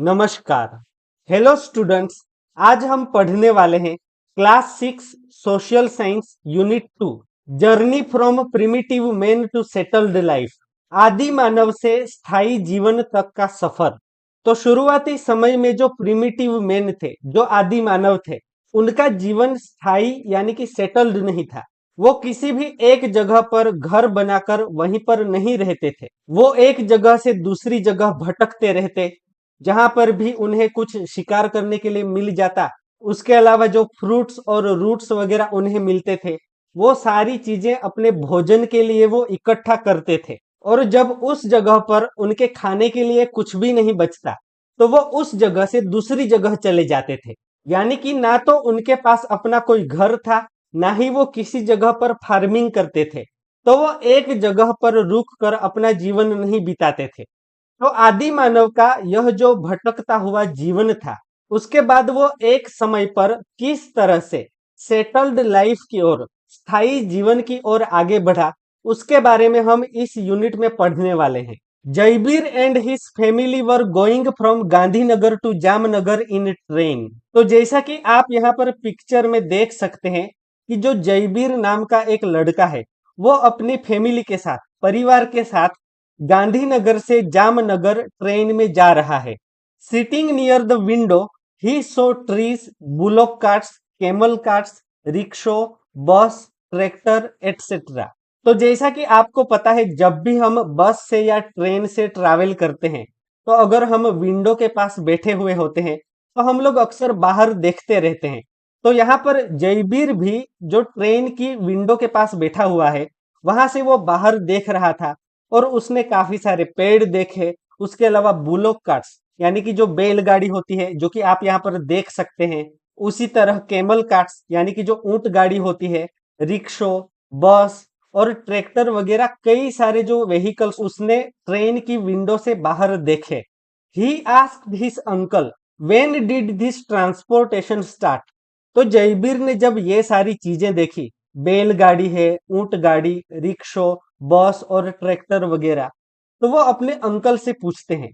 नमस्कार। Hello students. आज हम पढ़ने वाले हैं class 6 social science unit 2 journey from primitive man to settled life, आदि मानव से स्थायी जीवन तक का सफर। तो शुरुआती समय में जो प्रिमिटिव मैन थे, जो आदि मानव थे, उनका जीवन स्थायी यानी कि सेटल्ड नहीं था। वो किसी भी एक जगह पर घर बनाकर वहीं पर नहीं रहते थे। वो एक जगह से दूसरी जगह भटकते रहते, जहां पर भी उन्हें कुछ शिकार करने के लिए मिल जाता, उसके अलावा जो फ्रूट्स और रूट्स वगैरह उन्हें मिलते थे, वो सारी चीजें अपने भोजन के लिए वो इकट्ठा करते थे। और जब उस जगह पर उनके खाने के लिए कुछ भी नहीं बचता, तो वो उस जगह से दूसरी जगह चले जाते थे। यानी कि ना तो उनके पास अपना कोई घर था, ना ही वो किसी जगह पर फार्मिंग करते थे। तो वो एक जगह पर रुक कर अपना जीवन नहीं बिताते थे। तो आदि मानव का यह जो भटकता हुआ जीवन था, उसके बाद वो एक समय पर किस तरह से सेटल्ड लाइफ की ओर, स्थायी जीवन की ओर आगे बढ़ा, उसके बारे में हम इस यूनिट में पढ़ने वाले हैं। Jaibir and his family were going from Gandhinagar to Jamnagar in train. तो जैसा कि आप यहाँ पर पिक्चर में देख सकते हैं कि जो जयबीर नाम का एक लड़का है, वो अपनी फैमिली के साथ, परिवार के साथ गांधीनगर से जामनगर ट्रेन में जा रहा है। Sitting near the window he saw trees, bullock carts, camel carts, rickshaw, bus, tractor etcetera. तो जैसा कि आपको पता है, जब भी हम बस से या ट्रेन से ट्रैवल करते हैं, तो अगर हम विंडो के पास बैठे हुए होते हैं, तो हम लोग अक्सर बाहर देखते रहते हैं। तो यहाँ पर जयबीर भी जो ट्रेन की विंडो के पास बैठा हुआ है, वहां से वो बाहर देख रहा था और उसने काफी सारे पेड़ देखे। उसके अलावा बुलोक कार्ट्स यानी कि जो बैलगाड़ी होती है, जो कि आप यहाँ पर देख सकते हैं, उसी तरह कैमल कार्ट्स यानी कि जो ऊंट गाड़ी होती है, रिक्शो, बस और ट्रैक्टर वगैरह कई सारे जो व्हीकल्स उसने ट्रेन की विंडो से बाहर देखे। He asked his uncle, when did this transportation start. तो जयबीर ने जब ये सारी चीजें देखी, बैलगाड़ी है, ऊंट गाड़ी, रिक्शो, बस और ट्रैक्टर वगैरह, तो वो अपने अंकल से पूछते हैं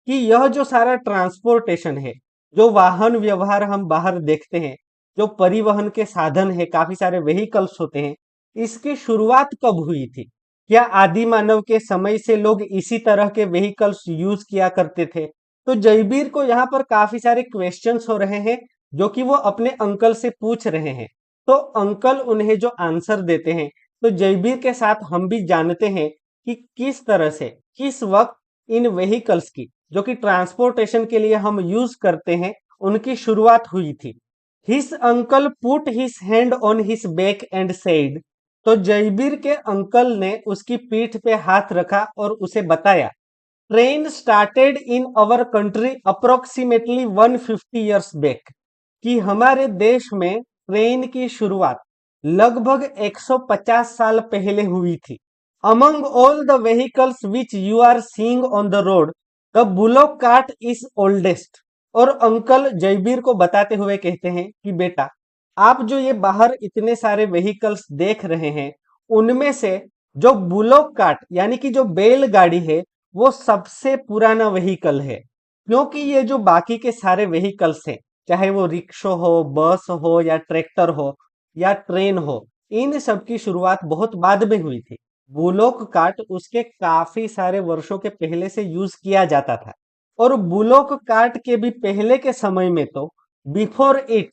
कि यह जो सारा ट्रांसपोर्टेशन है, जो वाहन व्यवहार हम बाहर देखते हैं, जो परिवहन के साधन है, काफी सारे व्हीकल्स होते हैं, इसकी शुरुआत कब हुई थी? क्या आदि मानव के समय से लोग इसी तरह के व्हीकल्स यूज किया करते थे? तो जयबीर को यहाँ पर काफी सारे क्वेश्चंस हो रहे हैं, जो कि वो अपने अंकल से पूछ रहे हैं। तो अंकल उन्हें जो आंसर देते हैं, तो जयबीर के साथ हम भी जानते हैं कि किस तरह से, किस वक्त इन व्हीकल्स की, जो कि ट्रांसपोर्टेशन के लिए हम यूज करते हैं, उनकी शुरुआत हुई थी। His uncle put his hand on his back and said. तो जयबीर के अंकल ने उसकी पीठ पे हाथ रखा और उसे बताया, train started in our country approximately 150 years back. कि हमारे देश में ट्रेन की शुरुआत लगभग 150 साल पहले हुई थी। Among all the vehicles which you are seeing on the road, the bullock cart is oldest. और अंकल जयबीर को बताते हुए कहते हैं कि बेटा, आप जो ये बाहर इतने सारे व्हीकल्स देख रहे हैं, उनमें से जो बुलोक कार्ट यानी कि जो बैलगाड़ी है, वो सबसे पुराना व्हीकल है। क्योंकि ये जो बाकी के सारे व्हीकल्स हैं, चाहे वो रिक्शो हो, बस हो या ट्रैक्टर हो या ट्रेन हो, इन सब की शुरुआत बहुत बाद में हुई थी। बुलोक कार्ट उसके काफी सारे वर्षों के पहले से यूज किया जाता था। और बुलोक कार्ट के भी पहले के समय में तो, before it,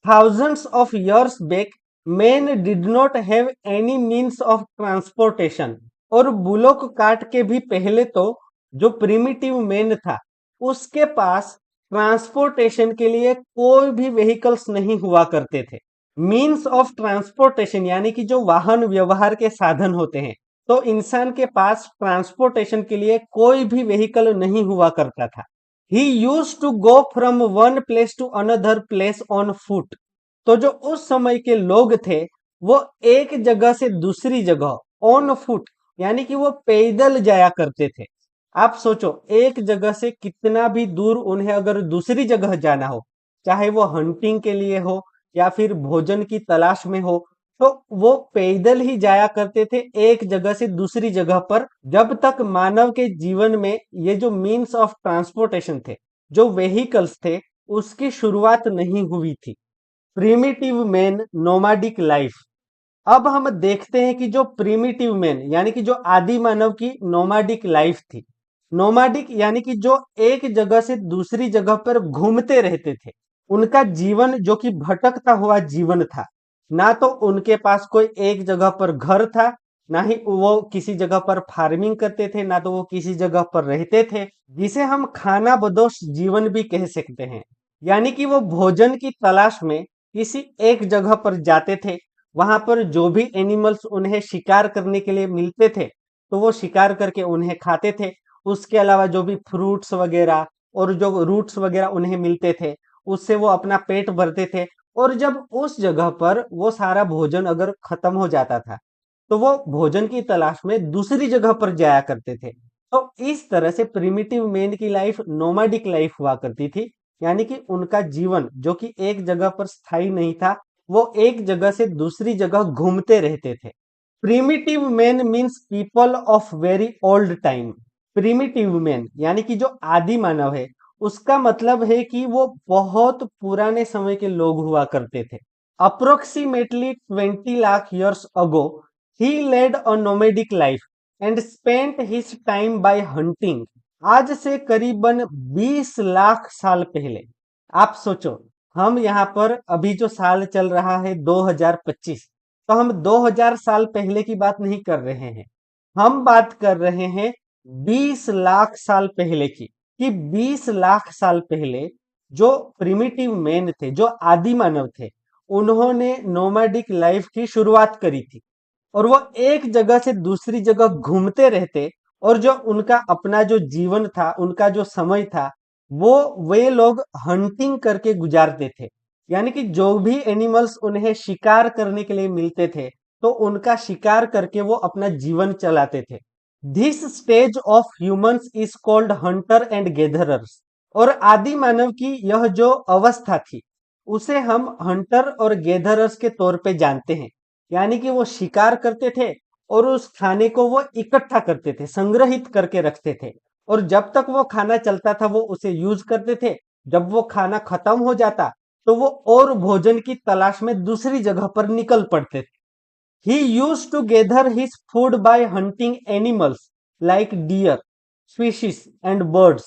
thousands of years back, men did not have any means of transportation। और बुलोक कार्ट के भी पहले तो जो प्रिमिटिव मैन था, उसके पास ट्रांसपोर्टेशन के लिए कोई भी व्हीकल्स नहीं हुआ करते थे। मीन्स ऑफ ट्रांसपोर्टेशन यानी कि जो वाहन व्यवहार के साधन होते हैं, तो इंसान के पास ट्रांसपोर्टेशन के लिए कोई भी व्हीकल नहीं हुआ करता था। He use to go from one place to another place on foot. तो जो उस समय के लोग थे, वो एक जगह से दूसरी जगह ऑन फुट यानी कि वो पैदल जाया करते थे। आप सोचो, एक जगह से कितना भी दूर उन्हें अगर दूसरी जगह जाना हो, चाहे वो हंटिंग के लिए हो या फिर भोजन की तलाश में हो, तो वो पैदल ही जाया करते थे एक जगह से दूसरी जगह पर, जब तक मानव के जीवन में ये जो मीन्स ऑफ ट्रांसपोर्टेशन थे, जो व्हीकल्स थे उसकी शुरुआत नहीं हुई थी। Primitive man nomadic life. अब हम देखते हैं कि जो प्रिमिटिव मैन यानी कि जो आदि मानव की नोमाडिक लाइफ थी। नोमाडिक यानी कि जो एक जगह से दूसरी जगह पर घूमते रहते थे। उनका जीवन जो कि भटकता हुआ जीवन था। ना तो उनके पास कोई एक जगह पर घर था, ना ही वो किसी जगह पर फार्मिंग करते थे, ना तो वो किसी जगह पर रहते थे, जिसे हम खाना बदोश जीवन भी कह सकते हैं। यानी कि वो भोजन की तलाश में किसी एक जगह पर जाते थे। वहां पर जो भी एनिमल्स उन्हें शिकार करने के लिए मिलते थे तो वो शिकार करके उन्हें खाते थे। उसके अलावा जो भी फ्रूट्स वगैरह और जो रूट्स वगैरह उन्हें मिलते थे उससे वो अपना पेट भरते थे। और जब उस जगह पर वो सारा भोजन अगर खत्म हो जाता था तो वो भोजन की तलाश में दूसरी जगह पर जाया करते थे। तो इस तरह से प्रिमिटिव मैन की लाइफ नोमैडिक लाइफ हुआ करती थी। यानी कि उनका जीवन जो कि एक जगह पर स्थायी नहीं था, वो एक जगह से दूसरी जगह घूमते रहते थे। Primitive man means people of very old time. Primitive man यानी कि जो आदि मानव है उसका मतलब है कि वो बहुत पुराने समय के लोग हुआ करते थे। Approximately 20 lakh years ago he led a nomadic life and spent his time by hunting। आज से करीबन 20 लाख साल पहले, आप सोचो, हम यहाँ पर अभी जो साल चल रहा है 2025, तो हम 2000 साल पहले की बात नहीं कर रहे हैं। हम बात कर रहे हैं 20 लाख साल पहले की। कि 20 लाख साल पहले जो प्रिमिटिव मैन थे, जो आदि मानव थे, उन्होंने नोमैडिक लाइफ की शुरुआत करी थी। और वो एक जगह से दूसरी जगह घूमते रहते। और जो उनका अपना जो जीवन था, उनका जो समय था, वो वे लोग हंटिंग करके गुजारते थे। यानी कि जो भी एनिमल्स उन्हें शिकार करने के लिए मिलते थे तो उनका शिकार करके वो अपना जीवन चलाते थे। This stage of humans is called hunter and gatherers. और आदि मानव की यह जो अवस्था थी उसे हम हंटर और गेदरर्स के तौर पे जानते हैं। यानी कि वो शिकार करते थे और उस खाने को वो इकट्ठा करते थे, संग्रहित करके रखते थे। और जब तक वो खाना चलता था वो उसे यूज करते थे। जब वो खाना खत्म हो जाता तो वो और भोजन की तलाश में दूसरी जगह पर निकल पड़ते थे। He used to gather his food by hunting animals like deer, fishes and birds।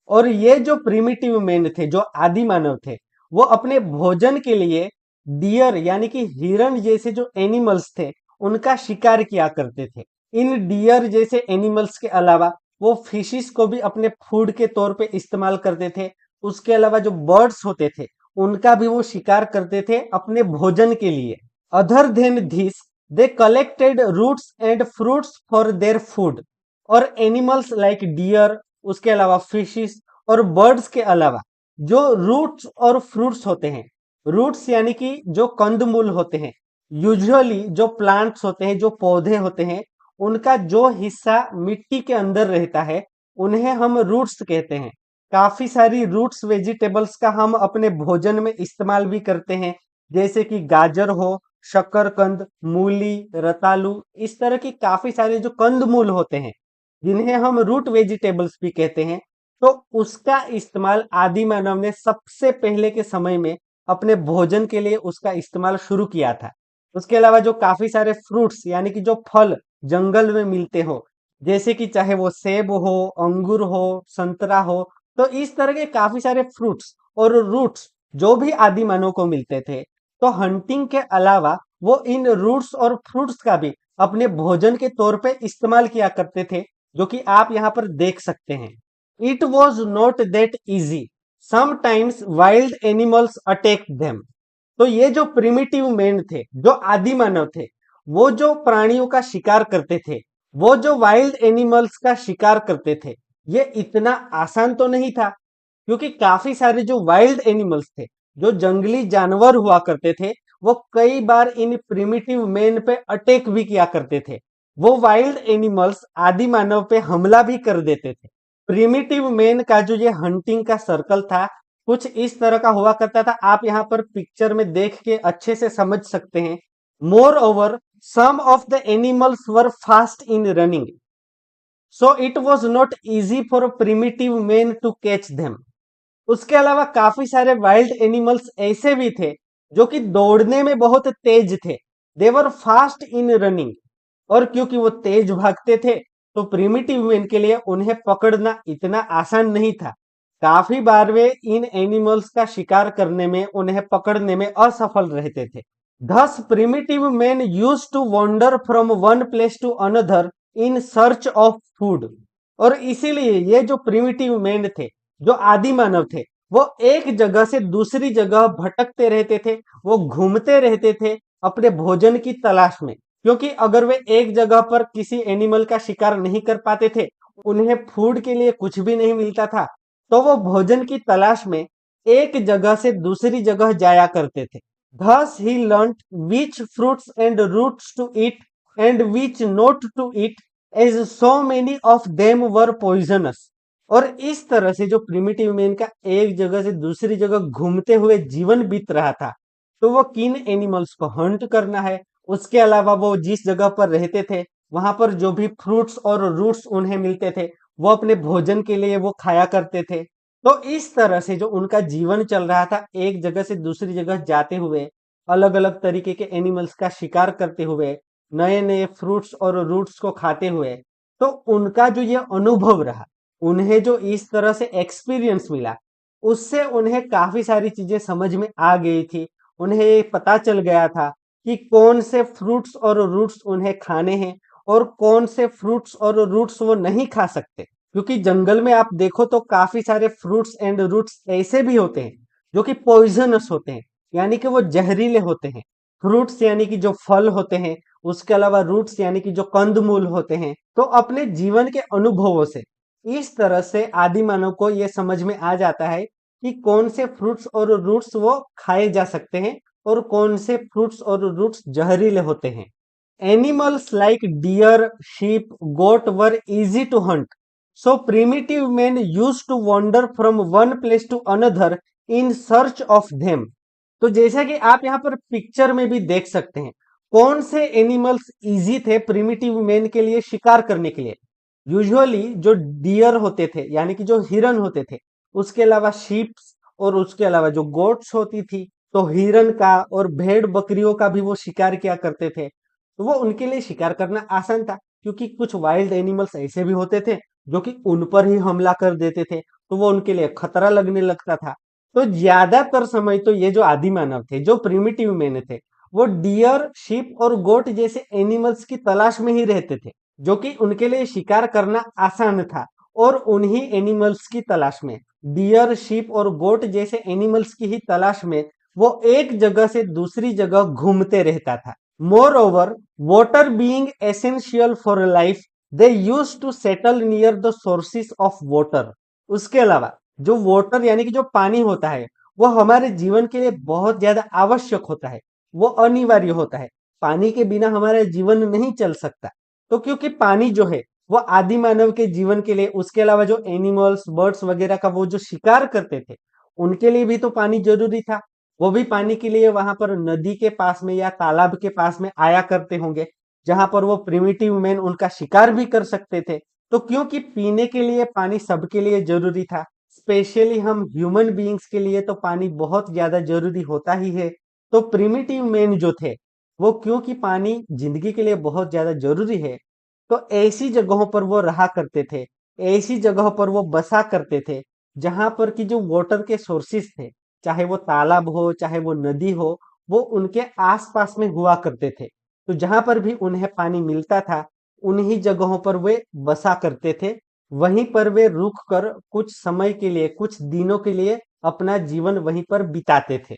और ये जो प्रिमिटिव मैन थे, जो आदि मानव थे, वो अपने भोजन के लिए डियर यानी कि हिरण जैसे जो एनिमल्स थे उनका शिकार किया करते थे। इन डियर जैसे एनिमल्स के अलावा वो फिशिस को भी अपने फूड के तौर पे इस्तेमाल करते थे। उसके अलावा जो बर्ड्स होते थे उनका भी वो शिकार करते थे अपने भोजन के लिए। Other than this they collected roots and fruits for their food. और एनिमल्स लाइक डियर, उसके अलावा फिशिस और बर्ड्स के अलावा जो रूट्स और फ्रूट्स होते हैं, रूट्स यानी कि जो कंदमूल होते हैं, यूजुअली जो प्लांट्स होते हैं, जो पौधे होते हैं, उनका जो हिस्सा मिट्टी के अंदर रहता है उन्हें हम रूट्स कहते हैं। काफी सारी रूट्स वेजिटेबल्स का हम अपने भोजन में इस्तेमाल भी करते हैं, जैसे कि गाजर हो, शकरकंद, मूली, रतालू, इस तरह की काफी सारे जो कंदमूल होते हैं जिन्हें हम रूट वेजिटेबल्स भी कहते हैं। तो उसका इस्तेमाल आदि मानव ने सबसे पहले के समय में अपने भोजन के लिए उसका इस्तेमाल शुरू किया था। उसके अलावा जो काफी सारे फ्रूट्स यानी कि जो फल जंगल में मिलते हो, जैसे कि चाहे वो सेब हो, अंगूर हो, संतरा हो, तो इस तरह के काफी सारे फ्रूट्स और रूट्स जो भी आदि मानव को मिलते थे, तो हंटिंग के अलावा वो इन रूट्स और फ्रूट्स का भी अपने भोजन के तौर पे इस्तेमाल किया करते थे, जो कि आप यहाँ पर देख सकते हैं। It was not that easy, sometimes wild animals attack them. तो ये जो प्रिमिटिव मैन थे, जो आदि मानव थे, वो जो प्राणियों का शिकार करते थे, वो जो वाइल्ड एनिमल्स का शिकार करते थे, ये इतना आसान तो नहीं था। क्योंकि काफी सारे जो वाइल्ड एनिमल्स थे, जो जंगली जानवर हुआ करते थे, वो कई बार इन प्रिमिटिव मैन पे अटैक भी किया करते थे। वो वाइल्ड एनिमल्स आदि मानव पे हमला भी कर देते थे। प्रिमिटिव मैन का जो ये हंटिंग का सर्कल था कुछ इस तरह का हुआ करता था। आप यहाँ पर पिक्चर में देख के अच्छे से समझ सकते हैं। Moreover some of the animals were fast in running, so it was not easy for a primitive man to catch them। उसके अलावा काफी सारे वाइल्ड एनिमल्स ऐसे भी थे जो कि दौड़ने में बहुत तेज थे। देवर फास्ट इन रनिंग। और क्योंकि वो तेज भागते थे तो प्रिमिटिव मैन के लिए उन्हें पकड़ना इतना आसान नहीं था। काफी बार वे इन एनिमल्स का शिकार करने में, उन्हें पकड़ने में असफल रहते थे। Thus, primitive men used to wander from one place to another in search of food। और इसीलिए ये जो प्रिमिटिव मैन थे, जो आदि मानव थे, वो एक जगह से दूसरी जगह भटकते रहते थे, वो घूमते रहते थे अपने भोजन की तलाश में। क्योंकि अगर वे एक जगह पर किसी एनिमल का शिकार नहीं कर पाते थे, उन्हें फूड के लिए कुछ भी नहीं मिलता था, तो वो भोजन की तलाश में एक जगह से दूसरी जगह जाया करते थे। Thus he learnt which fruits and roots to eat and which not to eat, as so many of them were poisonous। और इस तरह से जो प्रिमिटिव मैन का एक जगह से दूसरी जगह घूमते हुए जीवन बीत रहा था, तो वो किन एनिमल्स को हंट करना है, उसके अलावा वो जिस जगह पर रहते थे वहां पर जो भी फ्रूट्स और रूट्स उन्हें मिलते थे वो अपने भोजन के लिए वो खाया करते थे। तो इस तरह से जो उनका जीवन चल रहा था, एक जगह से दूसरी जगह जाते हुए, अलग अलग तरीके के एनिमल्स का शिकार करते हुए, नए नए फ्रूट्स और रूट्स को खाते हुए, तो उनका जो ये अनुभव रहा, उन्हें जो इस तरह से एक्सपीरियंस मिला, उससे उन्हें काफी सारी चीजें समझ में आ गई थी। उन्हें ये पता चल गया था कि कौन से फ्रूट्स और रूट्स उन्हें खाने हैं और कौन से फ्रूट्स और रूट्स वो नहीं खा सकते। क्योंकि जंगल में आप देखो तो काफी सारे फ्रूट्स एंड रूट्स ऐसे भी होते हैं जो कि पॉइजनस होते हैं, यानी कि वो जहरीले होते हैं। फ्रूट्स यानी कि जो फल होते हैं, उसके अलावा रूट्स यानी कि जो कंदमूल होते हैं। तो अपने जीवन के अनुभवों से इस तरह से आदि मानव को ये समझ में आ जाता है कि कौन से फ्रूट्स और रूट्स वो खाए जा सकते हैं और कौन से फ्रूट्स और रूट्स जहरीले होते हैं। Animals like deer, sheep, goat were easy to hunt, so primitive man used to wander from one place to another in search of them. तो जैसा कि आप यहाँ पर पिक्चर में भी देख सकते हैं, कौन से एनिमल्स इजी थे प्रिमिटिव मैन के लिए शिकार करने के लिए। यूजुअली जो डियर होते थे यानी कि जो हिरन होते थे, उसके अलावा शीप्स और उसके अलावा जो गोट्स होती थी, तो हिरन का और भेड़ बकरियों का भी वो शिकार किया करते थे। तो वो उनके लिए शिकार करना आसान था, क्योंकि कुछ वाइल्ड एनिमल्स ऐसे भी होते थे जो कि उन पर ही हमला कर देते थे, तो वो उनके लिए खतरा लगने लगता था। तो ज्यादातर समय तो ये जो आदि मानव थे, जो प्रिमिटिव मैन थे, वो डियर, शीप और गोट जैसे एनिमल्स की तलाश में ही रहते थे, जो कि उनके लिए शिकार करना आसान था। और उन्हीं एनिमल्स की तलाश में, डियर, शीप और गोट जैसे एनिमल्स की ही तलाश में, वो एक जगह से दूसरी जगह घूमते रहता था। Moreover, water being essential for life, they use to settle near the sources of water. उसके अलावा जो वाटर यानी कि जो पानी होता है, वो हमारे जीवन के लिए बहुत ज्यादा आवश्यक होता है, वो अनिवार्य होता है। पानी के बिना हमारा जीवन नहीं चल सकता। तो क्योंकि पानी जो है वो आदि मानव के जीवन के लिए, उसके अलावा जो एनिमल्स, बर्ड्स वगैरह का वो जो शिकार करते थे, उनके लिए भी तो पानी जरूरी था। वो भी पानी के लिए वहां पर नदी के पास में या तालाब के पास में आया करते होंगे, जहां पर वो प्रिमिटिव मैन उनका शिकार भी कर सकते थे। तो क्योंकि पीने के लिए पानी सबके लिए जरूरी था, स्पेशली हम ह्यूमन बीइंग्स के लिए तो पानी बहुत ज्यादा जरूरी होता ही है। तो प्रिमिटिव मैन जो थे, वो क्योंकि पानी जिंदगी के लिए बहुत ज्यादा जरूरी है, तो ऐसी जगहों पर वो रहा करते थे, ऐसी जगहों पर वो बसा करते थे जहां पर की जो वाटर के सोर्सेस थे, चाहे वो तालाब हो चाहे वो नदी हो, वो उनके आसपास में हुआ करते थे। तो जहां पर भी उन्हें पानी मिलता था, उन्हीं जगहों पर वे बसा करते थे। वहीं पर वे रुक कर कुछ समय के लिए, कुछ दिनों के लिए अपना जीवन वहीं पर बिताते थे।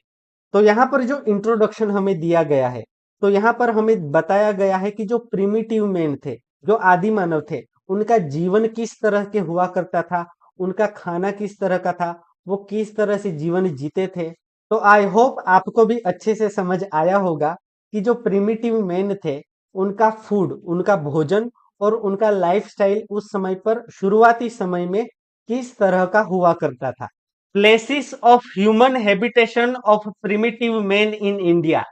तो यहाँ पर जो इंट्रोडक्शन हमें दिया गया है, तो यहाँ पर हमें बताया गया है कि जो प्रिमिटिव मैन थे, जो आदि मानव थे, उनका जीवन किस तरह के हुआ करता था, उनका खाना किस तरह का था, वो किस तरह से जीवन जीते थे। तो आई होप आपको भी अच्छे से समझ आया होगा कि जो प्रिमिटिव मैन थे, उनका फूड, उनका भोजन और उनका लाइफस्टाइल उस समय पर, शुरुआती समय में किस तरह का हुआ करता था। Places of human habitation of primitive man in India.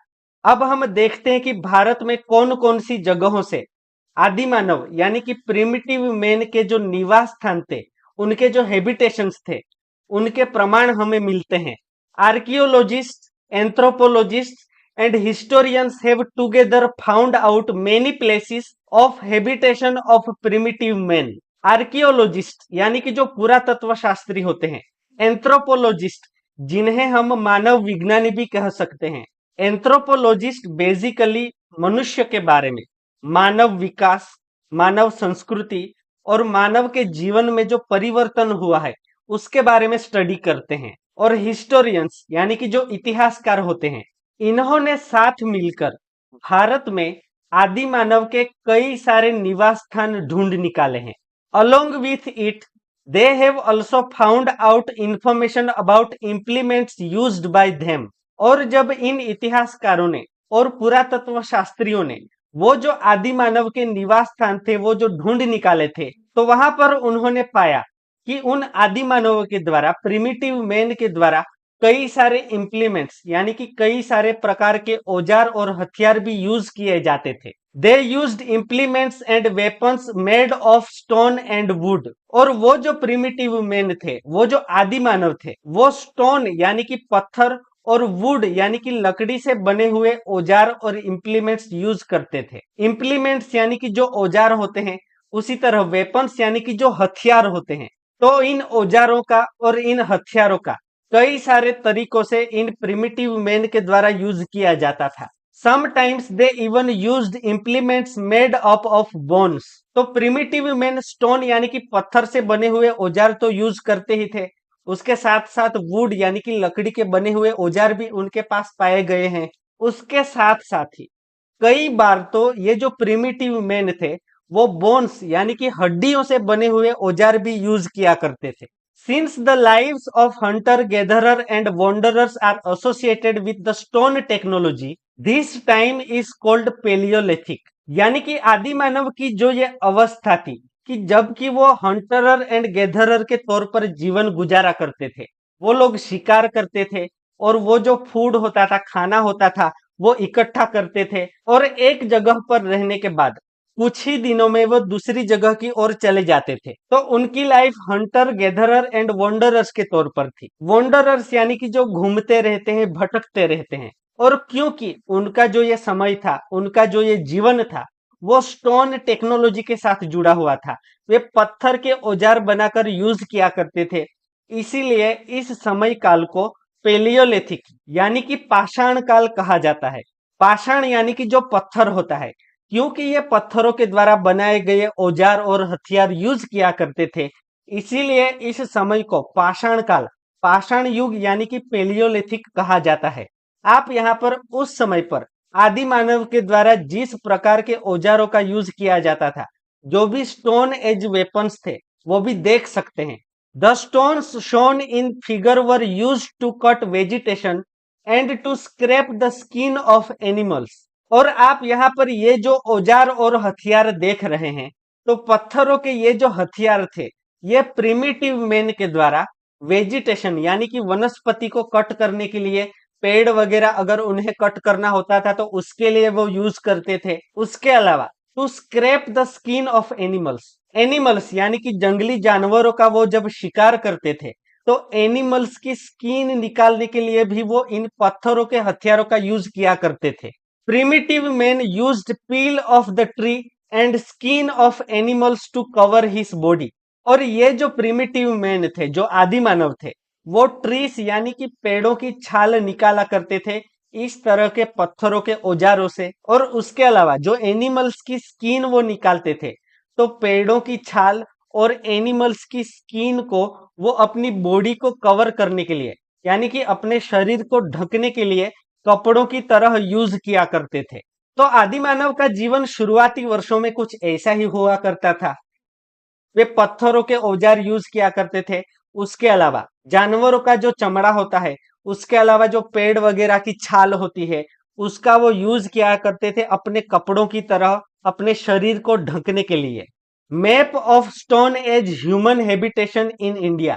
अब हम देखते हैं कि भारत में कौन कौन सी जगहों से आदि मानव यानी कि प्रिमिटिव मैन के जो निवास स्थान थे, उनके जो हैबिटेशंस थे, उनके प्रमाण हमें मिलते हैं। Archaeologist, anthropologist and historians have together found out many places of habitation of primitive man. Archaeologist यानी कि जो पुरातत्व शास्त्री होते हैं, एंथ्रोपोलॉजिस्ट जिन्हें हम मानव विज्ञानी भी कह सकते हैं। एंथ्रोपोलॉजिस्ट बेसिकली मनुष्य के बारे में, मानव विकास, मानव संस्कृति और मानव के जीवन में जो परिवर्तन हुआ है उसके बारे में स्टडी करते हैं। और हिस्टोरियंस यानी कि जो इतिहासकार होते हैं, इन्होंने साथ मिलकर भारत में आदि मानव के कई सारे निवास स्थान ढूंढ निकाले हैं। Along with it, they have also found out information about implements used by them। और जब इन इतिहासकारों ने और पुरातत्व शास्त्रियों ने वो जो आदि मानव के निवास स्थान थे वो जो ढूंढ निकाले थे, तो वहां पर उन्होंने पाया कि उन आदि मानवों के द्वारा, प्रिमिटिव मैन के द्वारा कई सारे इंप्लीमेंट्स यानी कि कई सारे प्रकार के औजार और हथियार भी यूज किए जाते थे। They used implements and weapons made of stone and would. और वो जो प्रिमिटिव मैन थे, वो जो आदि मानव थे, वो स्टोन यानी कि पत्थर और वुड यानी कि लकड़ी से बने हुए औजार और इंप्लीमेंट्स यूज करते थे। इंप्लीमेंट्स यानी कि जो औजार होते हैं, उसी तरह वेपन्स यानी कि जो हथियार होते हैं। तो इन औजारों का और इन हथियारों का कई सारे तरीकों से इन प्रिमिटिव मैन के द्वारा यूज किया जाता था। Sometimes they even used implements made up of bones. तो प्रिमिटिव मैन स्टोन यानी कि पत्थर से बने हुए औजार तो यूज करते ही थे, उसके साथ साथ वुड यानी कि लकड़ी के बने हुए औजार भी उनके पास पाए गए हैं। उसके साथ साथ ही कई बार तो ये जो प्रिमिटिव मैन थे वो बोन्स यानी कि हड्डियों से बने हुए औजार भी यूज किया करते थे। Since the lives of hunter gatherer and wanderers are associated with the stone technology, this time is called Palaeolithic. यानी कि आदि मानव की जो ये अवस्था थी कि जबकि वो हंटरर एंड गैदरर के तौर पर जीवन गुजारा करते थे, वो लोग शिकार करते थे और वो जो फूड होता था, खाना होता था, वो इकट्ठा करते थे और एक जगह पर रहने के बाद कुछ ही दिनों में वो दूसरी जगह की ओर चले जाते थे। तो उनकी life Hunter gatherer and wanderers के तौर पर थी। वॉन्डरर्स यानी कि जो घूमते रहते हैं, भटकते रहते हैं। और क्योंकि उनका जो ये समय था, उनका जो ये जीवन था, वो स्टोन टेक्नोलॉजी के साथ जुड़ा हुआ था, वे पत्थर के औजार बनाकर यूज किया करते थे, इसीलिए इस समय काल को पेलियोलिथिक यानी कि पाषाण काल कहा जाता है। पाषाण यानी कि जो पत्थर होता है, क्योंकि ये पत्थरों के द्वारा बनाए गए औजार और हथियार यूज किया करते थे, इसीलिए इस समय को पाषाण काल, पाषाण युग यानी कि पेलियोलिथिक कहा जाता है। आप यहाँ पर उस समय पर आदि मानव के द्वारा जिस प्रकार के औजारों का यूज किया जाता था, जो भी स्टोन एज वेपन्स थे, वो भी देख सकते हैं। The stones shown in figure were used to cut vegetation and to scrape the skin of animals. और आप यहाँ पर ये जो औजार और हथियार देख रहे हैं, तो पत्थरों के ये जो हथियार थे, ये प्रिमिटिव मैन के द्वारा वेजिटेशन यानी कि वनस्पति को कट करने के लिए, पेड़ वगैरह अगर उन्हें कट करना होता था तो उसके लिए वो यूज करते थे। उसके अलावा to scrape the skin of animals, animals यानी कि जंगली जानवरों का वो जब शिकार करते थे, तो एनिमल्स की स्किन निकालने के लिए भी वो इन पत्थरों के हथियारों का यूज किया करते थे। Primitive man used peel of the tree and skin of animals to cover his body. और ये जो प्रिमिटिव मैन थे, जो आदि मानव थे, वो ट्रीस यानी कि पेड़ों की छाल निकाला करते थे इस तरह के पत्थरों के औजारों से। और उसके अलावा जो एनिमल्स की स्किन वो निकालते थे, तो पेड़ों की छाल और एनिमल्स की स्किन को वो अपनी बॉडी को कवर करने के लिए यानी कि अपने शरीर को ढकने के लिए कपड़ों की तरह यूज किया करते थे। तो आदि मानव का जीवन शुरुआती वर्षों में कुछ ऐसा ही हुआ करता था। वे पत्थरों के औजार यूज किया करते थे, उसके अलावा जानवरों का जो चमड़ा होता है, उसके अलावा जो पेड़ वगैरह की छाल होती है, उसका वो यूज किया करते थे अपने कपड़ों की तरह अपने शरीर को ढकने के लिए। Map of stone age human habitation in India.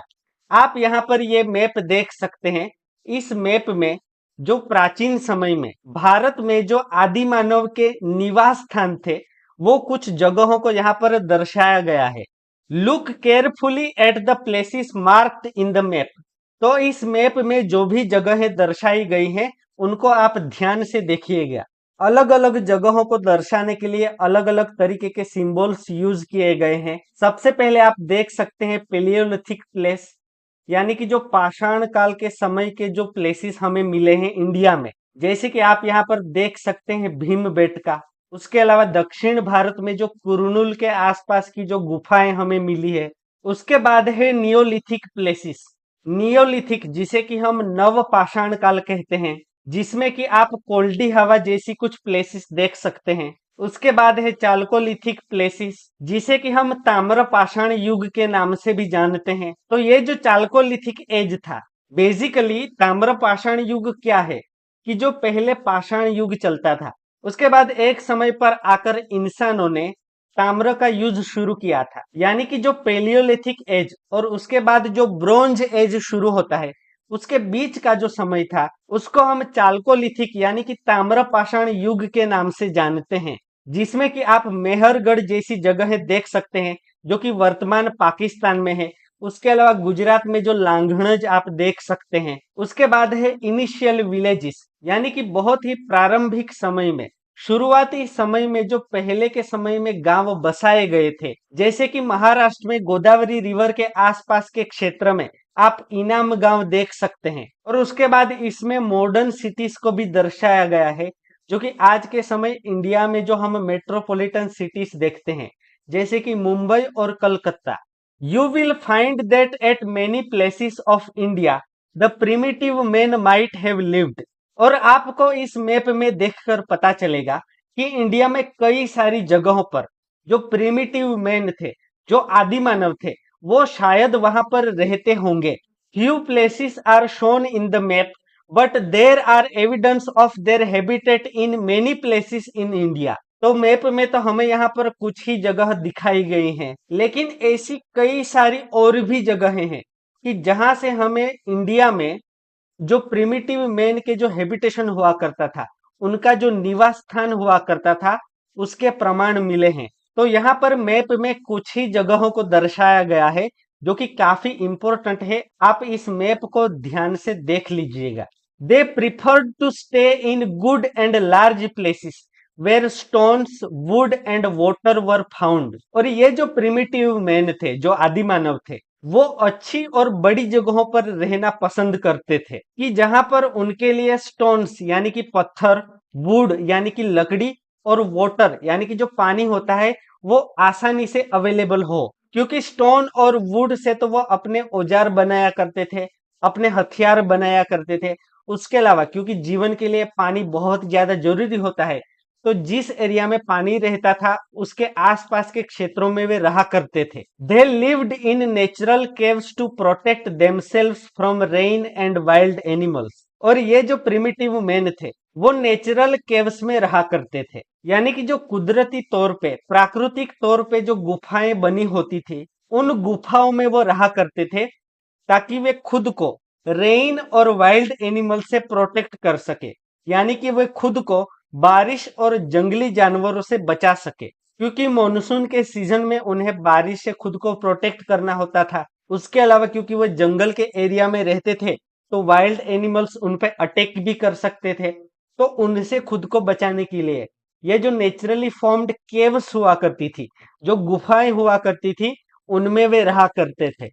आप यहाँ पर ये मैप देख सकते हैं। इस मैप में जो प्राचीन समय में भारत में जो आदि मानव के निवास स्थान थे, वो कुछ जगहों को यहाँ पर दर्शाया गया है। Look carefully at the places marked in the map. तो इस मैप में जो भी जगहें दर्शाई गई हैं उनको आप ध्यान से देखिएगा। अलग अलग जगहों को दर्शाने के लिए अलग अलग तरीके के सिंबल्स यूज किए गए हैं। सबसे पहले आप देख सकते हैं पेलियोलिथिक प्लेस, यानी कि जो पाषाण काल के समय के जो प्लेसेस हमें मिले हैं इंडिया में, जैसे कि आप यहाँ पर देख सकते हैं भीमबेटका। उसके अलावा दक्षिण भारत में जो कुरनूल के आसपास की जो गुफाएं हमें मिली है। उसके बाद है नियोलिथिक प्लेसेस। नियोलिथिक जिसे कि हम नव पाषाण काल कहते हैं, जिसमें कि आप कोल्डी हवा जैसी कुछ प्लेसेस देख सकते हैं। उसके बाद है चालकोलिथिक प्लेसेस, जिसे कि हम ताम्र पाषाण युग के नाम से भी जानते हैं। तो ये जो चालकोलिथिक एज था, बेसिकली ताम्र पाषाण युग क्या है कि जो पहले पाषाण युग चलता था, उसके बाद एक समय पर आकर इंसानों ने ताम्र का यूज शुरू किया था, यानी कि जो पेलियोलिथिक एज और उसके बाद जो ब्रोंज एज शुरू होता है, उसके बीच का जो समय था उसको हम चालकोलिथिक यानी कि ताम्र पाषाण युग के नाम से जानते हैं। जिसमें कि आप मेहरगढ़ जैसी जगह देख सकते हैं जो कि वर्तमान पाकिस्तान में है। उसके अलावा गुजरात में जो लांघणज आप देख सकते हैं। उसके बाद है इनिशियल विलेजेस, यानी कि बहुत ही प्रारंभिक समय में, शुरुआती समय में जो पहले के समय में गांव बसाए गए थे, जैसे कि महाराष्ट्र में गोदावरी रिवर के आसपास के क्षेत्र में आप इनाम गांव देख सकते हैं। और उसके बाद इसमें मॉडर्न सिटीज को भी दर्शाया गया है, जो कि आज के समय इंडिया में जो हम मेट्रोपॉलिटन सिटीज देखते हैं, जैसे कि मुंबई और Calcutta. You will find that at many places of India the primitive man might have lived. और आपको इस मैप में देखकर पता चलेगा कि इंडिया में कई सारी जगहों पर जो प्रिमिटिव मैन थे, जो आदि मानव थे, वो शायद वहां पर रहते होंगे। Few places are shown in the map but there are evidence of their habitat in many places in India. तो मैप में तो हमें यहाँ पर कुछ ही जगह दिखाई गई हैं, लेकिन ऐसी कई सारी और भी जगहें हैं कि जहां से हमें इंडिया में जो प्रिमिटिव मैन के जो हैबिटेशन हुआ करता था, उनका जो निवास स्थान हुआ करता था, उसके प्रमाण मिले हैं। तो यहाँ पर मैप में कुछ ही जगहों को दर्शाया गया है जो कि काफी इंपॉर्टेंट है। आप इस मैप को ध्यान से देख लीजिएगा। They preferred to stay in good and large places where stones wood and water were found. और ये जो प्रिमिटिव मैन थे, जो आदि मानव थे, वो अच्छी और बड़ी जगहों पर रहना पसंद करते थे कि जहां पर उनके लिए स्टोन्स यानी कि पत्थर, वुड यानी कि लकड़ी, और वाटर यानी कि जो पानी होता है वो आसानी से अवेलेबल हो। क्योंकि स्टोन और वुड से तो वो अपने औजार बनाया करते थे, अपने हथियार बनाया करते थे। उसके अलावा क्योंकि जीवन के लिए पानी बहुत ज्यादा जरूरी होता है, तो जिस एरिया में पानी रहता था उसके आसपास के क्षेत्रों में वे रहा करते थे। They lived in natural caves to protect themselves from rain and wild animals. और ये जो प्रिमिटिव मैन थे वो नेचुरल केव्स में रहा करते थे, यानी कि जो कुदरती तौर पे, प्राकृतिक तौर पे जो गुफाएं बनी होती थी, उन गुफाओं में वो रहा करते थे ताकि वे खुद को रेन और वाइल्ड एनिमल से प्रोटेक्ट कर सके, यानी कि वे खुद को बारिश और जंगली जानवरों से बचा सके। क्योंकि मॉनसून के सीजन में उन्हें बारिश से खुद को प्रोटेक्ट करना होता था। उसके अलावा क्योंकि वो जंगल के एरिया में रहते थे, तो वाइल्ड एनिमल्स उन पे अटैक भी कर सकते थे। तो उनसे खुद को बचाने के लिए ये जो नेचुरली फॉर्म्ड केव्स हुआ करती थी, जो गुफाएं हुआ करती थी, उनमें वे रहा करते थे।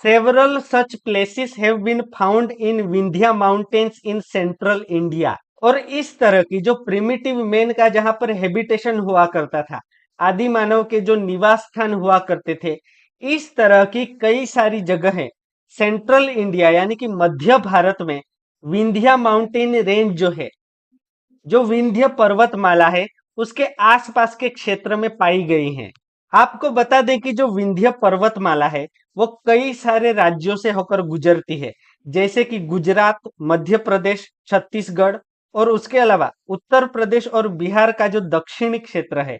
Several such places have been found in Vindhya mountains in central India. और इस तरह की जो प्रिमिटिव मैन का जहां पर हैबिटेशन हुआ करता था, आदि मानव के जो निवास स्थान हुआ करते थे, इस तरह की कई सारी जगहें सेंट्रल इंडिया यानी कि मध्य भारत में विंध्या माउंटेन रेंज जो है, जो विंध्य पर्वतमाला है, उसके आसपास के क्षेत्र में पाई गई हैं। आपको बता दें कि जो विंध्य पर्वतमाला है वो कई सारे राज्यों से होकर गुजरती है, जैसे कि गुजरात, मध्य प्रदेश, छत्तीसगढ़, और उसके अलावा उत्तर प्रदेश और बिहार का जो दक्षिणी क्षेत्र है,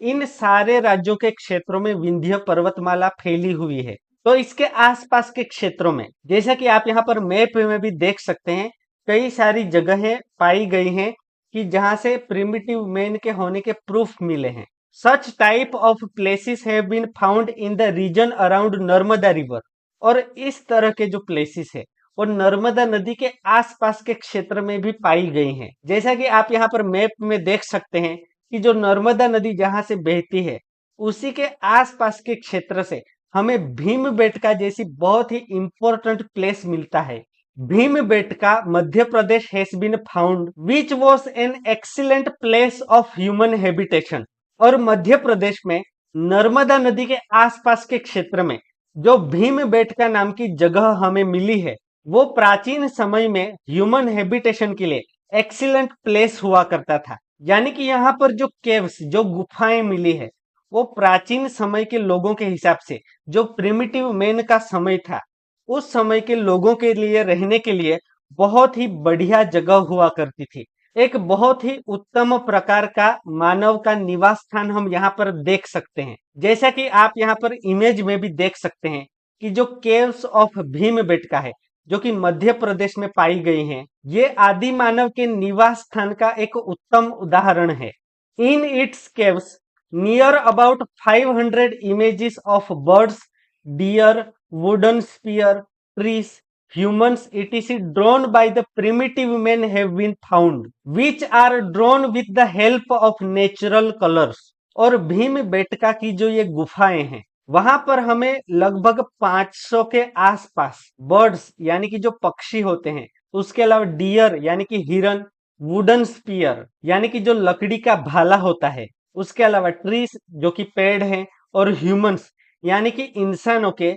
इन सारे राज्यों के क्षेत्रों में विंध्य पर्वतमाला फैली हुई है। तो इसके आसपास के क्षेत्रों में, जैसा कि आप यहाँ पर मैप में भी देख सकते हैं, कई सारी जगहें पाई गई हैं कि जहां से प्रिमिटिव मैन के होने के प्रूफ मिले हैं। Such type of places have been found in the region around Narmada river. और इस तरह के जो प्लेसेस है वो नर्मदा नदी के आसपास के क्षेत्र में भी पाई गई हैं। जैसा कि आप यहाँ पर मैप में देख सकते हैं कि जो नर्मदा नदी जहां से बहती है उसी के आसपास के क्षेत्र से हमें भीमबेटका जैसी बहुत ही इंपॉर्टेंट प्लेस मिलता है। Bhimbetka Madhya Pradesh has been found which was an excellent place of human habitation. और मध्य प्रदेश में नर्मदा नदी के आसपास के क्षेत्र में जो भीमबेटका नाम की जगह हमें मिली है वो प्राचीन समय में ह्यूमन हैबिटेशन के लिए एक्सीलेंट प्लेस हुआ करता था। यानी कि यहाँ पर जो केव्स जो गुफाएं मिली है वो प्राचीन समय के लोगों के हिसाब से जो प्रिमिटिव मैन का समय था उस समय के लोगों के लिए रहने के लिए बहुत ही बढ़िया जगह हुआ करती थी। एक बहुत ही उत्तम प्रकार का मानव का निवास स्थान हम यहाँ पर देख सकते हैं। जैसा कि आप यहाँ पर इमेज में भी देख सकते हैं कि जो केव्स ऑफ भीमबेटका है जो कि मध्य प्रदेश में पाई गई हैं, ये आदि मानव के निवास स्थान का एक उत्तम उदाहरण है। In its caves near about 500 images of birds, deer, wooden spear, trees, humans etc drawn by the primitive men have been found, which are drawn with the help of natural colors। और भीमबेटका की जो ये गुफाएं हैं वहां पर हमें लगभग 500 के आसपास बर्ड्स यानी कि जो पक्षी होते हैं, उसके अलावा डियर यानी कि हिरन, वुडन स्पीयर यानी कि जो लकड़ी का भाला होता है, उसके अलावा ट्रीज जो कि पेड़ हैं, और ह्यूमंस यानी कि इंसानों के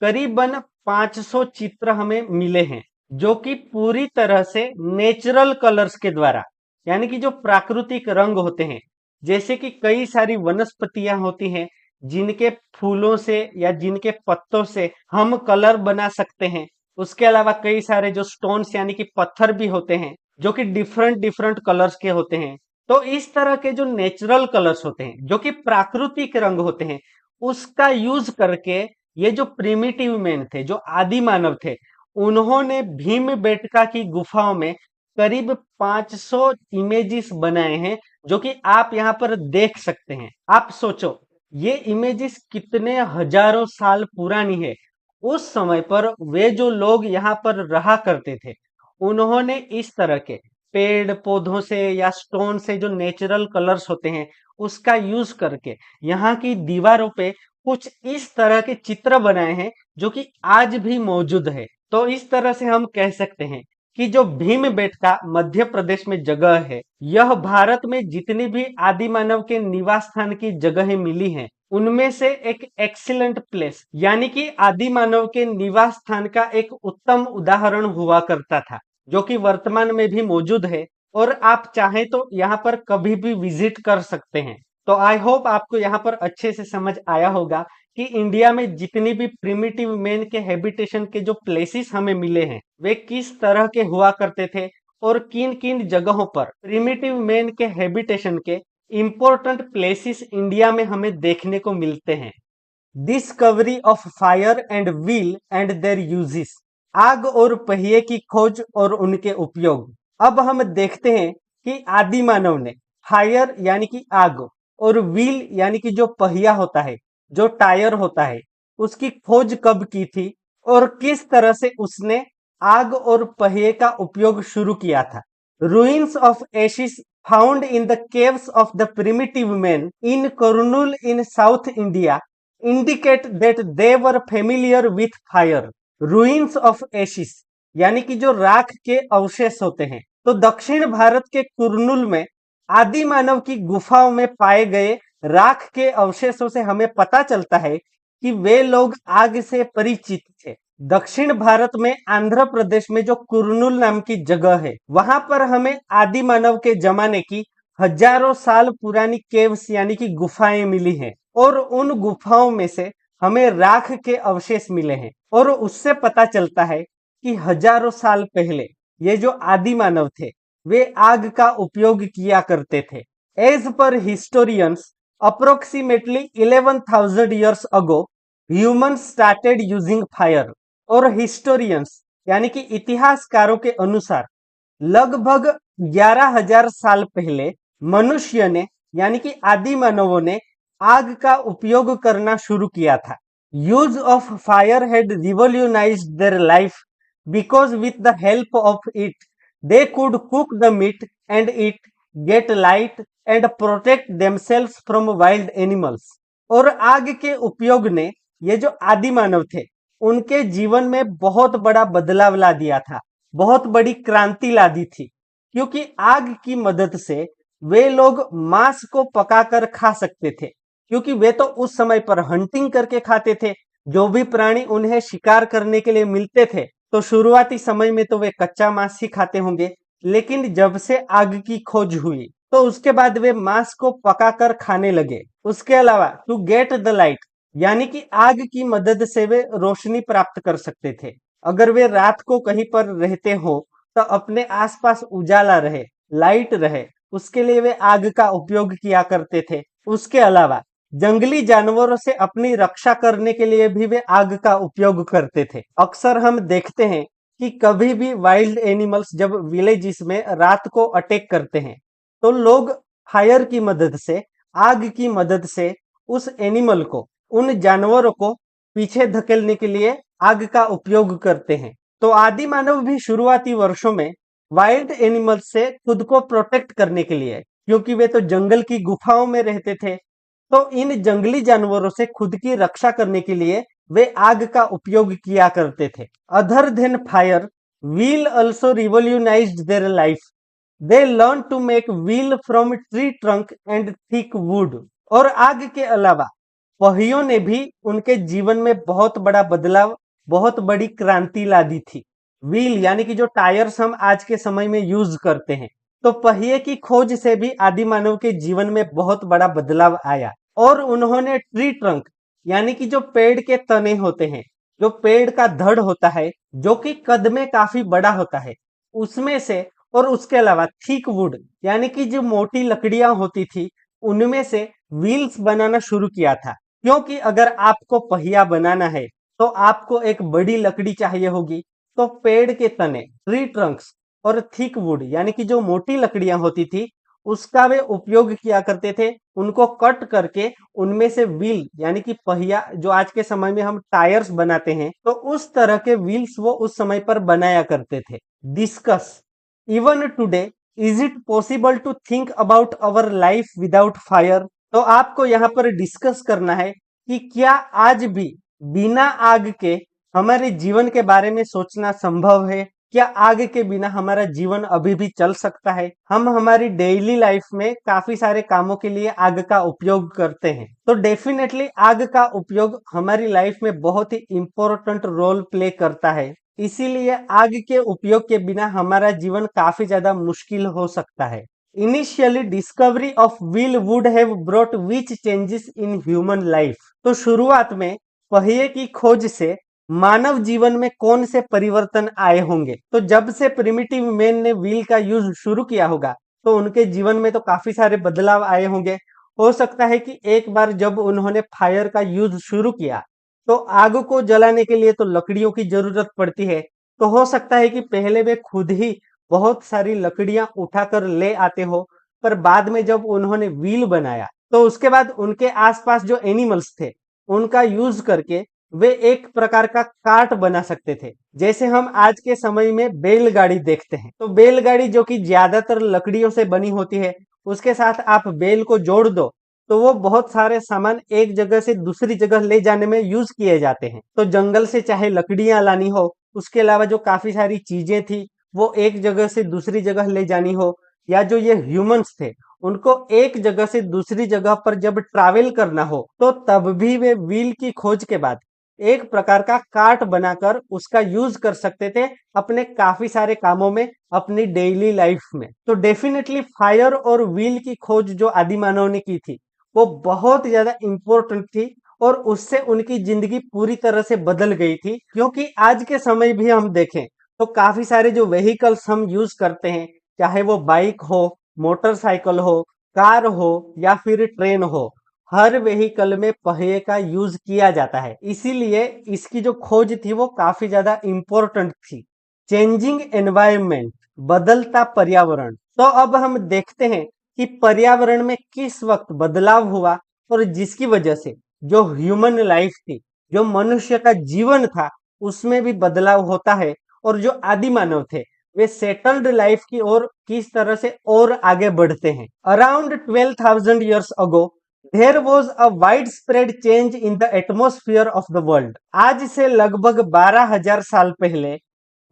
करीबन 500 चित्र हमें मिले हैं जो कि पूरी तरह से नेचुरल कलर्स के द्वारा यानी कि जो प्राकृतिक रंग होते हैं, जैसे कि कई सारी वनस्पतियां होती हैं जिनके फूलों से या जिनके पत्तों से हम कलर बना सकते हैं। उसके अलावा कई सारे जो स्टोन्स यानी कि पत्थर भी होते हैं जो कि डिफरेंट डिफरेंट कलर्स के होते हैं। तो इस तरह के जो नेचुरल कलर्स होते हैं जो कि प्राकृतिक रंग होते हैं उसका यूज करके ये जो प्रिमिटिव मैन थे, जो आदि मानव थे, उन्होंने भीमबेटका की गुफाओं में करीब 500 इमेजेस बनाए हैं जो कि आप यहाँ पर देख सकते हैं। आप सोचो ये इमेजेस कितने हजारों साल पुरानी है। उस समय पर वे जो लोग यहाँ पर रहा करते थे उन्होंने इस तरह के पेड़ पौधों से या स्टोन से जो नेचुरल कलर्स होते हैं उसका यूज करके यहाँ की दीवारों पे कुछ इस तरह के चित्र बनाए हैं जो कि आज भी मौजूद है। तो इस तरह से हम कह सकते हैं कि जो भीमबेटका मध्य प्रदेश में जगह है, यह भारत में जितनी भी आदि मानव के निवास स्थान की जगहें मिली हैं उनमें से एक एक्सीलेंट प्लेस यानी कि आदि मानव के निवास स्थान का एक उत्तम उदाहरण हुआ करता था जो कि वर्तमान में भी मौजूद है। और आप चाहें तो यहाँ पर कभी भी विजिट कर सकते हैं। तो आई होप आपको यहाँ पर अच्छे से समझ आया होगा कि इंडिया में जितनी भी प्रिमिटिव मैन के हैबिटेशन के जो प्लेसेस हमें मिले हैं वे किस तरह के हुआ करते थे और किन किन जगहों पर प्रिमिटिव मैन के हैबिटेशन के इंपॉर्टेंट प्लेसेस इंडिया में हमें देखने को मिलते हैं। Discovery of fire and wheel and there uses, आग और पहिए की खोज और उनके उपयोग। अब हम देखते हैं कि आदि मानव ने फायर यानी कि आग और व्हील यानी कि जो पहिया होता है, जो टायर होता है, उसकी खोज कब की थी और किस तरह से उसने आग और पहिए का उपयोग शुरू किया था। Ruins of Ashes found in the caves of the primitive man in Kurnool in south India indicate that they were familiar with fire. Ruins of Ashes यानी कि जो राख के अवशेष होते हैं, तो दक्षिण भारत के कुरनूल में आदि मानव की गुफाओं में पाए गए राख के अवशेषों से हमें पता चलता है कि वे लोग आग से परिचित थे। दक्षिण भारत में आंध्र प्रदेश में जो कुरनूल नाम की जगह है वहां पर हमें आदि मानव के जमाने की हजारों साल पुरानी केव्स यानी कि गुफाएं मिली हैं और उन गुफाओं में से हमें राख के अवशेष मिले हैं और उससे पता चलता है कि हजारों साल पहले ये जो आदि मानव थे वे आग का उपयोग किया करते थे। As per historians approximately 11,000 years ago humans started using fire. और हिस्टोरियंस यानी कि इतिहासकारों के अनुसार लगभग 11,000 साल पहले मनुष्य ने यानी कि आदि मानवों ने आग का उपयोग करना शुरू किया था। Use of fire had revolutionized their life because with the help of it they could cook the meat and eat, get light and protect themselves from wild animals. और आग के उपयोग ने ये जो आदि मानव थे उनके जीवन में बहुत बड़ा बदलाव ला दिया था, बहुत बड़ी क्रांति ला दी थी, क्योंकि आग की मदद से वे लोग मांस को पकाकर खा सकते थे, क्योंकि वे तो उस समय पर हंटिंग करके खाते थे। जो भी प्राणी उन्हें शिकार करने के लिए मिलते थे तो शुरुआती समय में तो वे कच्चा मांस ही खाते होंगे, लेकिन जब से आग की खोज हुई तो उसके बाद वे मांस को पकाकर खाने लगे। उसके अलावा टू गेट द लाइट, यानी कि आग की मदद से वे रोशनी प्राप्त कर सकते थे। अगर वे रात को कहीं पर रहते हो तो अपने आसपास उजाला रहे, लाइट रहे, उसके लिए वे आग का उपयोग किया करते थे। उसके अलावा जंगली जानवरों से अपनी रक्षा करने के लिए भी वे आग का उपयोग करते थे। अक्सर हम देखते हैं कि कभी भी वाइल्ड एनिमल्स जब विलेजेस में रात को अटैक करते हैं तो लोग फायर की मदद से, आग की मदद से उस एनिमल को, उन जानवरों को पीछे धकेलने के लिए आग का उपयोग करते हैं। तो आदि मानव भी शुरुआती वर्षों में वाइल्ड एनिमल्स से खुद को प्रोटेक्ट करने के लिए, क्योंकि वे तो जंगल की गुफाओं में रहते थे, तो इन जंगली जानवरों से खुद की रक्षा करने के लिए वे आग का उपयोग किया करते थे। Other than fire, wheel also revolutionized their life. They learned to make wheel from tree trunk and thick wood. और आग के अलावा पहियों ने भी उनके जीवन में बहुत बड़ा बदलाव, बहुत बड़ी क्रांति ला दी थी। व्हील यानी कि जो टायर्स हम आज के समय में यूज करते हैं, तो पहिए की खोज से भी आदि मानव के जीवन में बहुत बड़ा बदलाव आया। और उन्होंने ट्री ट्रंक यानी कि जो पेड़ के तने होते हैं, जो पेड़ का धड़ होता है, जो कि कद में काफी बड़ा होता है, उसमें से, और उसके अलावा थिक वुड यानी कि जो मोटी लकड़ियां होती थी, उनमें से व्हील्स बनाना शुरू किया था। क्योंकि अगर आपको पहिया बनाना है तो आपको एक बड़ी लकड़ी चाहिए होगी, तो पेड़ के तने, ट्री ट्रंक्स और थिक वुड यानी कि जो मोटी लकड़ियां होती थी, उसका वे उपयोग किया करते थे। उनको कट करके उनमें से व्हील यानी कि पहिया, जो आज के समय में हम टायर्स बनाते हैं, तो उस तरह के व्हील्स वो उस समय पर बनाया करते थे। Discuss, even today is it possible to think about our life without fire. तो आपको यहाँ पर डिस्कस करना है कि क्या आज भी बिना आग के हमारे जीवन के बारे में सोचना संभव है? क्या आग के बिना हमारा जीवन अभी भी चल सकता है? हम हमारी डेली लाइफ में काफी सारे कामों के लिए आग का उपयोग करते हैं, तो डेफिनेटली आग का उपयोग हमारी लाइफ में बहुत ही इंपॉर्टेंट रोल प्ले करता है। इसीलिए आग के उपयोग के बिना हमारा जीवन काफी ज्यादा मुश्किल हो सकता है। Initially discovery of wheel would have brought which changes in human life. तो शुरुआत में पहिए की खोज से मानव जीवन में कौन से परिवर्तन आए होंगे? तो जब से प्रिमिटिव मैन ने व्हील का यूज शुरू किया होगा तो उनके जीवन में तो काफी सारे बदलाव आए होंगे। हो सकता है कि एक बार जब उन्होंने फायर का यूज शुरू किया तो आग को जलाने के लिए तो लकड़ियों की जरूरत पड़ती है, तो हो सकता है कि पहले वे खुद ही बहुत सारी लकड़ियां उठाकर ले आते हो, पर बाद में जब उन्होंने व्हील बनाया तो उसके बाद उनके आसपास जो एनिमल्स थे उनका यूज करके वे एक प्रकार का कार्ट बना सकते थे। जैसे हम आज के समय में बैलगाड़ी देखते हैं, तो बैलगाड़ी जो कि ज्यादातर लकड़ियों से बनी होती है, उसके साथ आप बैल को जोड़ दो तो वो बहुत सारे सामान एक जगह से दूसरी जगह ले जाने में यूज किए जाते हैं। तो जंगल से चाहे लकड़ियां लानी हो, उसके अलावा जो काफी सारी चीजें थी वो एक जगह से दूसरी जगह ले जानी हो, या जो ये ह्यूमंस थे उनको एक जगह से दूसरी जगह पर जब ट्रैवल करना हो, तो तब भी वे व्हील की खोज के बाद एक प्रकार का कार्ट बनाकर उसका यूज कर सकते थे अपने काफी सारे कामों में, अपनी डेली लाइफ में। तो डेफिनेटली फायर और व्हील की खोज जो आदि मानव ने की थी वो बहुत ज्यादा इंपॉर्टेंट थी, और उससे उनकी जिंदगी पूरी तरह से बदल गई थी। क्योंकि आज के समय भी हम देखें तो काफी सारे जो व्हीकल्स हम यूज करते हैं, चाहे वो बाइक हो, मोटरसाइकिल हो, कार हो या फिर ट्रेन हो, हर व्हीकल में पहिए का यूज किया जाता है। इसीलिए इसकी जो खोज थी वो काफी ज्यादा इंपॉर्टेंट थी। चेंजिंग एनवायरनमेंट, बदलता पर्यावरण। तो अब हम देखते हैं कि पर्यावरण में किस वक्त बदलाव हुआ और जिसकी वजह से जो ह्यूमन लाइफ थी, जो मनुष्य का जीवन था, उसमें भी बदलाव होता है। और जो आदि मानव थे वे सेटल्ड लाइफ की ओर किस तरह से और आगे बढ़ते हैं। Around 12,000 years ago there was a widespread change in the atmosphere of the world. आज से लगभग 12,000 साल पहले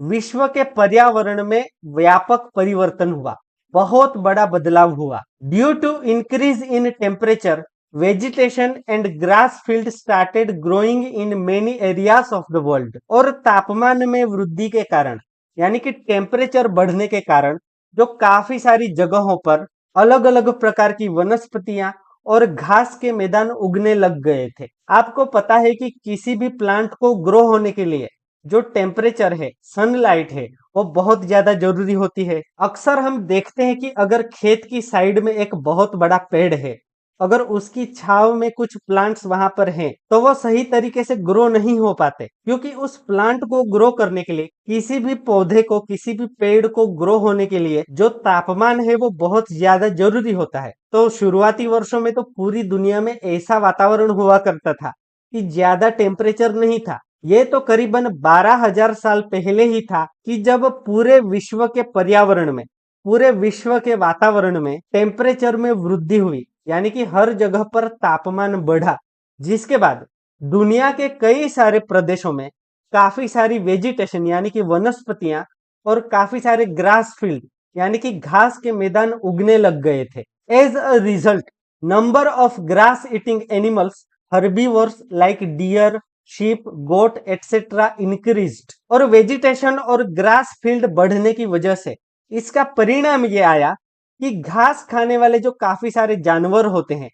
विश्व के पर्यावरण में व्यापक परिवर्तन हुआ, बहुत बड़ा बदलाव हुआ। Due to increase in temperature vegetation and grass field started growing in many areas of the world. और तापमान में वृद्धि के कारण यानी कि टेम्परेचर बढ़ने के कारण जो काफी सारी जगहों पर अलग अलग प्रकार की वनस्पतियां और घास के मैदान उगने लग गए थे। आपको पता है कि किसी भी प्लांट को ग्रो होने के लिए जो टेम्परेचर है, सनलाइट है, वो बहुत ज्यादा जरूरी होती है। अक्सर हम देखते हैं कि अगर खेत की साइड में एक बहुत बड़ा पेड़ है, अगर उसकी छाव में कुछ प्लांट्स वहां पर हैं, तो वो सही तरीके से ग्रो नहीं हो पाते, क्योंकि उस प्लांट को ग्रो करने के लिए, किसी भी पौधे को, किसी भी पेड़ को ग्रो होने के लिए जो तापमान है वो बहुत ज्यादा जरूरी होता है। तो शुरुआती वर्षों में तो पूरी दुनिया में ऐसा वातावरण हुआ करता था कि ज्यादा टेम्परेचर नहीं था। ये तो करीबन 12,000 साल पहले ही था कि जब पूरे विश्व के पर्यावरण में, पूरे विश्व के वातावरण में टेम्परेचर में वृद्धि हुई, यानी कि हर जगह पर तापमान बढ़ा, जिसके बाद दुनिया के कई सारे प्रदेशों में काफी सारी वेजिटेशन यानी कि वनस्पतियां और काफी सारे ग्रास फील्ड यानी कि घास के मैदान उगने लग गए थे। As a result number of grass eating animals, herbivores like deer, sheep, goat etcetera increased. और वेजिटेशन और ग्रास फील्ड बढ़ने की वजह से इसका परिणाम ये आया कि घास खाने वाले जो काफी सारे जानवर होते हैं,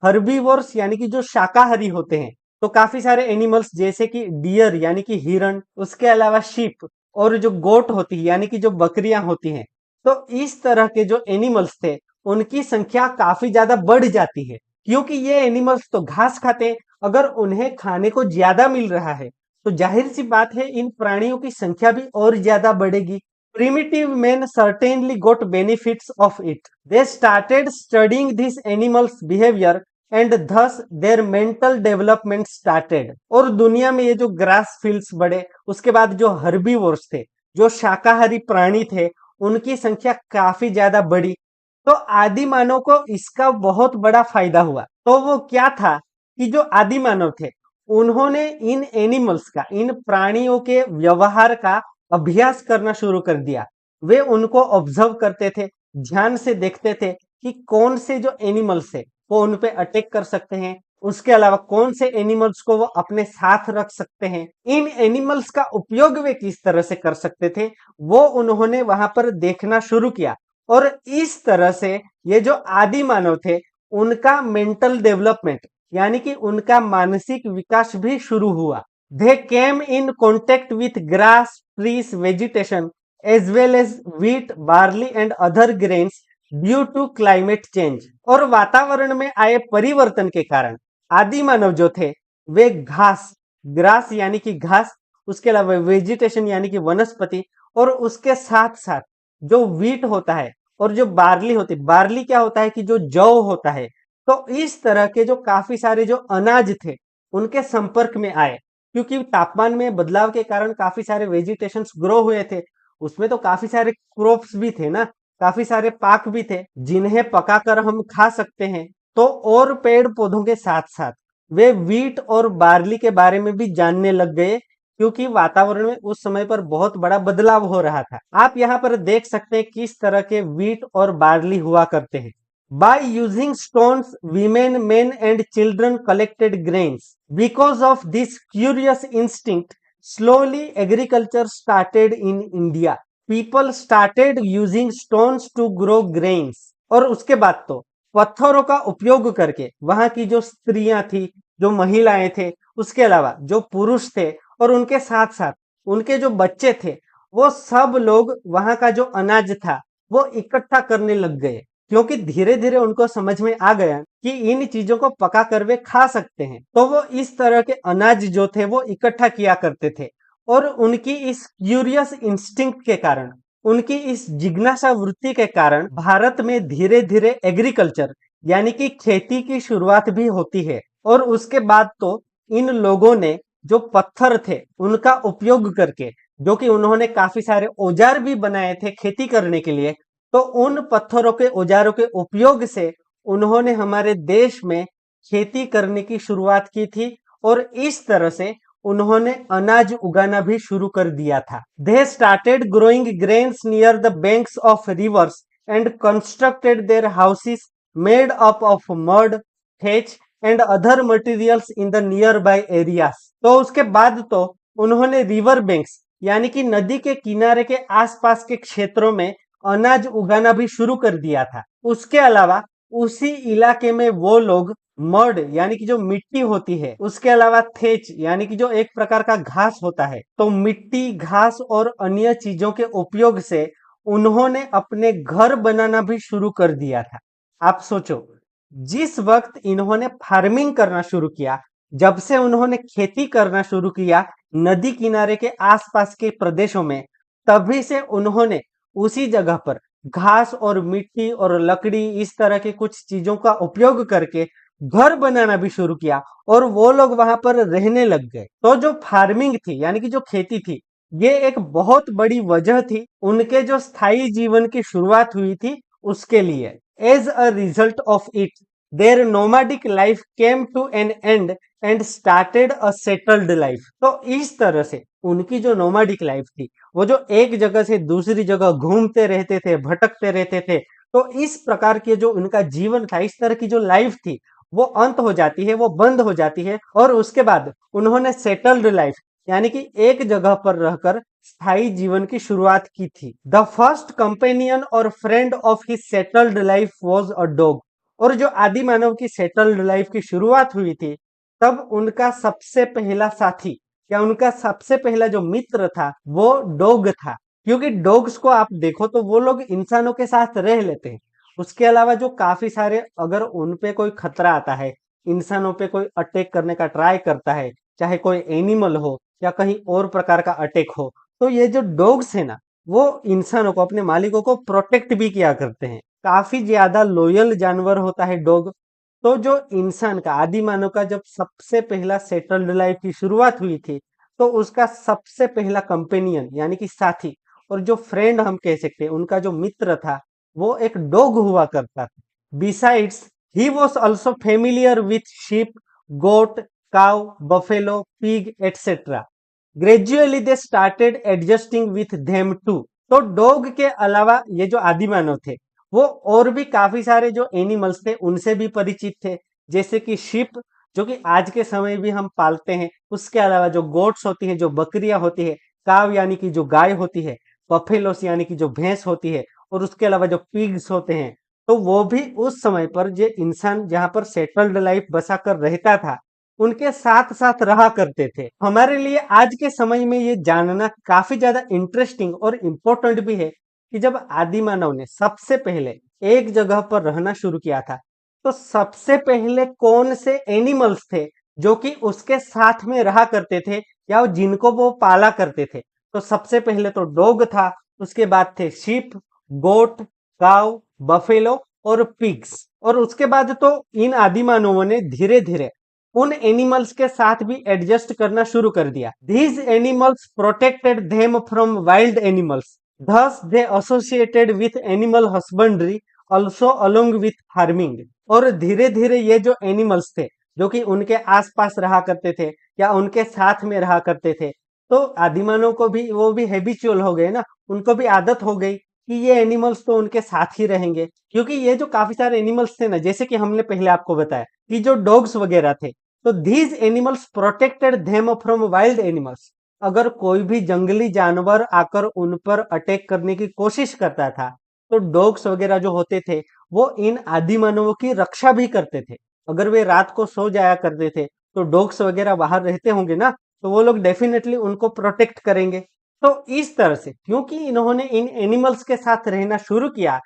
हर्बीवोर्स यानी कि जो शाकाहारी होते हैं, तो काफी सारे एनिमल्स जैसे कि डियर यानी कि हिरण, उसके अलावा शीप और जो गोट होती है यानी कि जो बकरियां होती हैं, तो इस तरह के जो एनिमल्स थे उनकी संख्या काफी ज्यादा बढ़ जाती है, क्योंकि ये एनिमल्स तो घास खाते हैं। अगर उन्हें खाने को ज्यादा मिल रहा है तो जाहिर सी बात है इन प्राणियों की संख्या भी और ज्यादा बढ़ेगी। Primitive men certainly got benefits of it. They started studying these animals' behavior and thus their mental development started. और दुनिया में ये जो ग्रास फील्ड्स बढ़े, उसके बाद जो हर्बीवोर्स थे, जो शाकाहारी प्राणी थे, उनकी संख्या काफी ज्यादा बढ़ी। तो आदि मानव को इसका बहुत बड़ा फायदा हुआ। तो वो क्या था कि जो आदि मानव थे उन्होंने इन एनिमल्स का, इन प्राणियों के व्यवहार का अभ्यास करना शुरू कर दिया। वे उनको ऑब्जर्व करते थे, ध्यान से देखते थे कि कौन से जो एनिमल्स है वो उन पे अटैक कर सकते हैं, उसके अलावा कौन से एनिमल्स को वो अपने साथ रख सकते हैं, इन एनिमल्स का उपयोग वे किस तरह से कर सकते थे, वो उन्होंने वहां पर देखना शुरू किया। और इस तरह से ये जो आदि मानव थे उनका मेंटल डेवलपमेंट यानी कि उनका मानसिक विकास भी शुरू हुआ। They came in contact with grass, trees, vegetation as well as wheat, barley and other grains due to climate change. और वातावरण में आए परिवर्तन के कारण आदि मानव जो थे वे घास, ग्रास यानी कि घास, उसके अलावा वेजिटेशन यानी कि वनस्पति, और उसके साथ साथ जो व्हीट होता है और जो बार्ली होती है, बार्ली क्या होता है कि जो जौ होता है, तो इस तरह के जो काफी सारे जो अनाज थे उनके संपर्क में आए, क्योंकि तापमान में बदलाव के कारण काफी सारे वेजिटेशन ग्रो हुए थे, उसमें तो काफी सारे क्रॉप्स भी थे ना, काफी सारे पाक भी थे जिन्हें पकाकर हम खा सकते हैं। तो और पेड़ पौधों के साथ साथ वे व्हीट और बार्ली के बारे में भी जानने लग गए, क्योंकि वातावरण में उस समय पर बहुत बड़ा बदलाव हो रहा था। आप यहाँ पर देख सकते हैं किस तरह के व्हीट और बार्ली हुआ करते हैं। By using stones, women, men and children collected grains. Because of this curious instinct, slowly agriculture started in India. People started using stones to grow grains. और उसके बाद तो पत्थरों का उपयोग करके वहां की जो स्त्रियां थी, जो महिलाएं थे, उसके अलावा जो पुरुष थे और उनके साथ साथ उनके जो बच्चे थे, वो सब लोग वहां का जो अनाज था वो इकट्ठा करने लग गए, क्योंकि धीरे धीरे उनको समझ में आ गया कि इन चीजों को पका कर वे खा सकते हैं। तो वो इस तरह के अनाज जो थे वो इकट्ठा किया करते थे। और उनकी इस क्यूरियस इंस्टिंक्ट के कारण, उनकी इस जिज्ञासा वृत्ति के कारण भारत में धीरे धीरे एग्रीकल्चर यानी कि खेती की शुरुआत भी होती है। और उसके बाद तो इन लोगों ने जो पत्थर थे उनका उपयोग करके जो कि उन्होंने काफी सारे औजार भी बनाए थे खेती करने के लिए। तो उन पत्थरों के औजारों के उपयोग से उन्होंने हमारे देश में खेती करने की शुरुआत की थी और इस तरह से उन्होंने अनाज उगाना भी शुरू कर दिया था। They started growing grains near the banks of rivers and constructed their houses made up of mud, thatch and other materials in the nearby areas. तो उसके बाद तो उन्होंने रिवर बैंक्स यानी कि नदी के किनारे के आसपास के क्षेत्रों में अनाज उगाना भी शुरू कर दिया था। उसके अलावा उसी इलाके में वो लोग मड यानी कि जो मिट्टी होती है, उसके अलावा थेच यानी कि जो एक प्रकार का घास होता है, तो मिट्टी, घास और अन्य चीजों के उपयोग से उन्होंने अपने घर बनाना भी शुरू कर दिया था। आप सोचो, जिस वक्त इन्होंने फार्मिंग करना शुरू किया, जब से उन्होंने खेती करना शुरू किया नदी किनारे के आसपास के प्रदेशों में, तभी से उन्होंने उसी जगह पर घास और मिट्टी और लकड़ी इस तरह के कुछ चीजों का उपयोग करके घर बनाना भी शुरू किया और वो लोग वहां पर रहने लग गए। तो जो फार्मिंग थी यानी कि जो खेती थी, ये एक बहुत बड़ी वजह थी उनके जो स्थायी जीवन की शुरुआत हुई थी उसके लिए। As a result of it their nomadic life came to an end and started a settled life. तो इस तरह से उनकी जो नोमैडिक लाइफ थी, वो जो एक जगह से दूसरी जगह घूमते रहते थे, भटकते रहते थे, तो इस प्रकार के जो उनका जीवन था, इस तरह की जो लाइफ थी, वो अंत हो जाती है, वो बंद हो जाती है और उसके बाद उन्होंने सेटल्ड लाइफ यानी कि एक जगह पर रहकर स्थायी जीवन की शुरुआत की थी। द फर्स्ट कंपेनियन और friend of his settled life was a dog. और जो आदि मानव की सेटल्ड लाइफ की शुरुआत हुई थी, तब उनका सबसे पहला साथी या उनका सबसे पहला जो मित्र था वो डॉग था। क्योंकि डॉग्स को आप देखो तो वो लोग इंसानों के साथ रह लेते हैं। उसके अलावा जो काफी सारे, अगर उन पे कोई खतरा आता है, इंसानों पे कोई अटैक करने का ट्राई करता है, चाहे कोई एनिमल हो या कहीं और प्रकार का अटैक हो, तो ये जो डॉग्स है ना, वो इंसानों को, अपने मालिकों को प्रोटेक्ट भी किया करते हैं। काफी ज्यादा लॉयल जानवर होता है डॉग। तो जो इंसान का, आदि मानव का जब सबसे पहला सेटल्ड लाइफ की शुरुआत हुई थी, तो उसका सबसे पहला कंपेनियन यानी कि साथी और जो फ्रेंड हम कह सकते हैं, उनका जो मित्र था, वो एक डॉग हुआ करता था। Besides he was also familiar with sheep, goat, cow, buffalo, pig etcetera. Gradually they started adjusting with them too. तो डॉग के अलावा ये जो आदि मानव थे, वो और भी काफी सारे जो एनिमल्स थे उनसे भी परिचित थे, जैसे कि शिप, जो कि आज के समय भी हम पालते हैं। उसके अलावा जो गोट्स होती है, जो बकरियां होती है, काव यानी कि जो गाय होती है, बफेलोस यानी कि जो भैंस होती है, और उसके अलावा जो पिग्स होते हैं, तो वो भी उस समय पर जो इंसान जहां पर सेटल्ड लाइफ बसा कर रहता था, उनके साथ साथ रहा करते थे। हमारे लिए आज के समय में ये जानना काफी ज्यादा इंटरेस्टिंग और इम्पोर्टेंट भी है कि जब आदि मानव ने सबसे पहले एक जगह पर रहना शुरू किया था, तो सबसे पहले कौन से एनिमल्स थे जो कि उसके साथ में रहा करते थे या जिनको वो पाला करते थे। तो सबसे पहले तो डॉग था, उसके बाद थे शीप, गोट, काउ, बफेलो और पिग्स। और उसके बाद तो इन आदि मानवों ने धीरे धीरे उन एनिमल्स के साथ भी एडजस्ट करना शुरू कर दिया। These animals protected them from wild animals, thus they associated with animal husbandry also along with farming। और धीरे धीरे ये जो एनिमल्स थे, जो कि उनके आसपास रहा करते थे या उनके साथ में रहा करते थे, तो आदिमानव को भी वो भी हैबिचुअल हो गए ना, उनको भी आदत हो गई कि ये एनिमल्स तो उनके साथ ही रहेंगे। क्योंकि ये जो काफी सारे एनिमल्स थे ना, जैसे कि हमने पहले आपको बताया कि जो डॉग्स वगैरह थे, तो these animals protected them from wild animals. अगर कोई भी जंगली जानवर आकर उन पर अटैक करने की कोशिश करता था, तो डॉग्स वगैरह जो होते थे, वो इन आदि मानवों की रक्षा भी करते थे। अगर वे रात को सो जाया करते थे, तो डॉग्स वगैरह बाहर रहते होंगे ना, तो वो लोग डेफिनेटली उनको प्रोटेक्ट करेंगे। तो इस तरह से क्योंकि इन्होंने इन एनिमल्स के साथ रहना शुरू किया,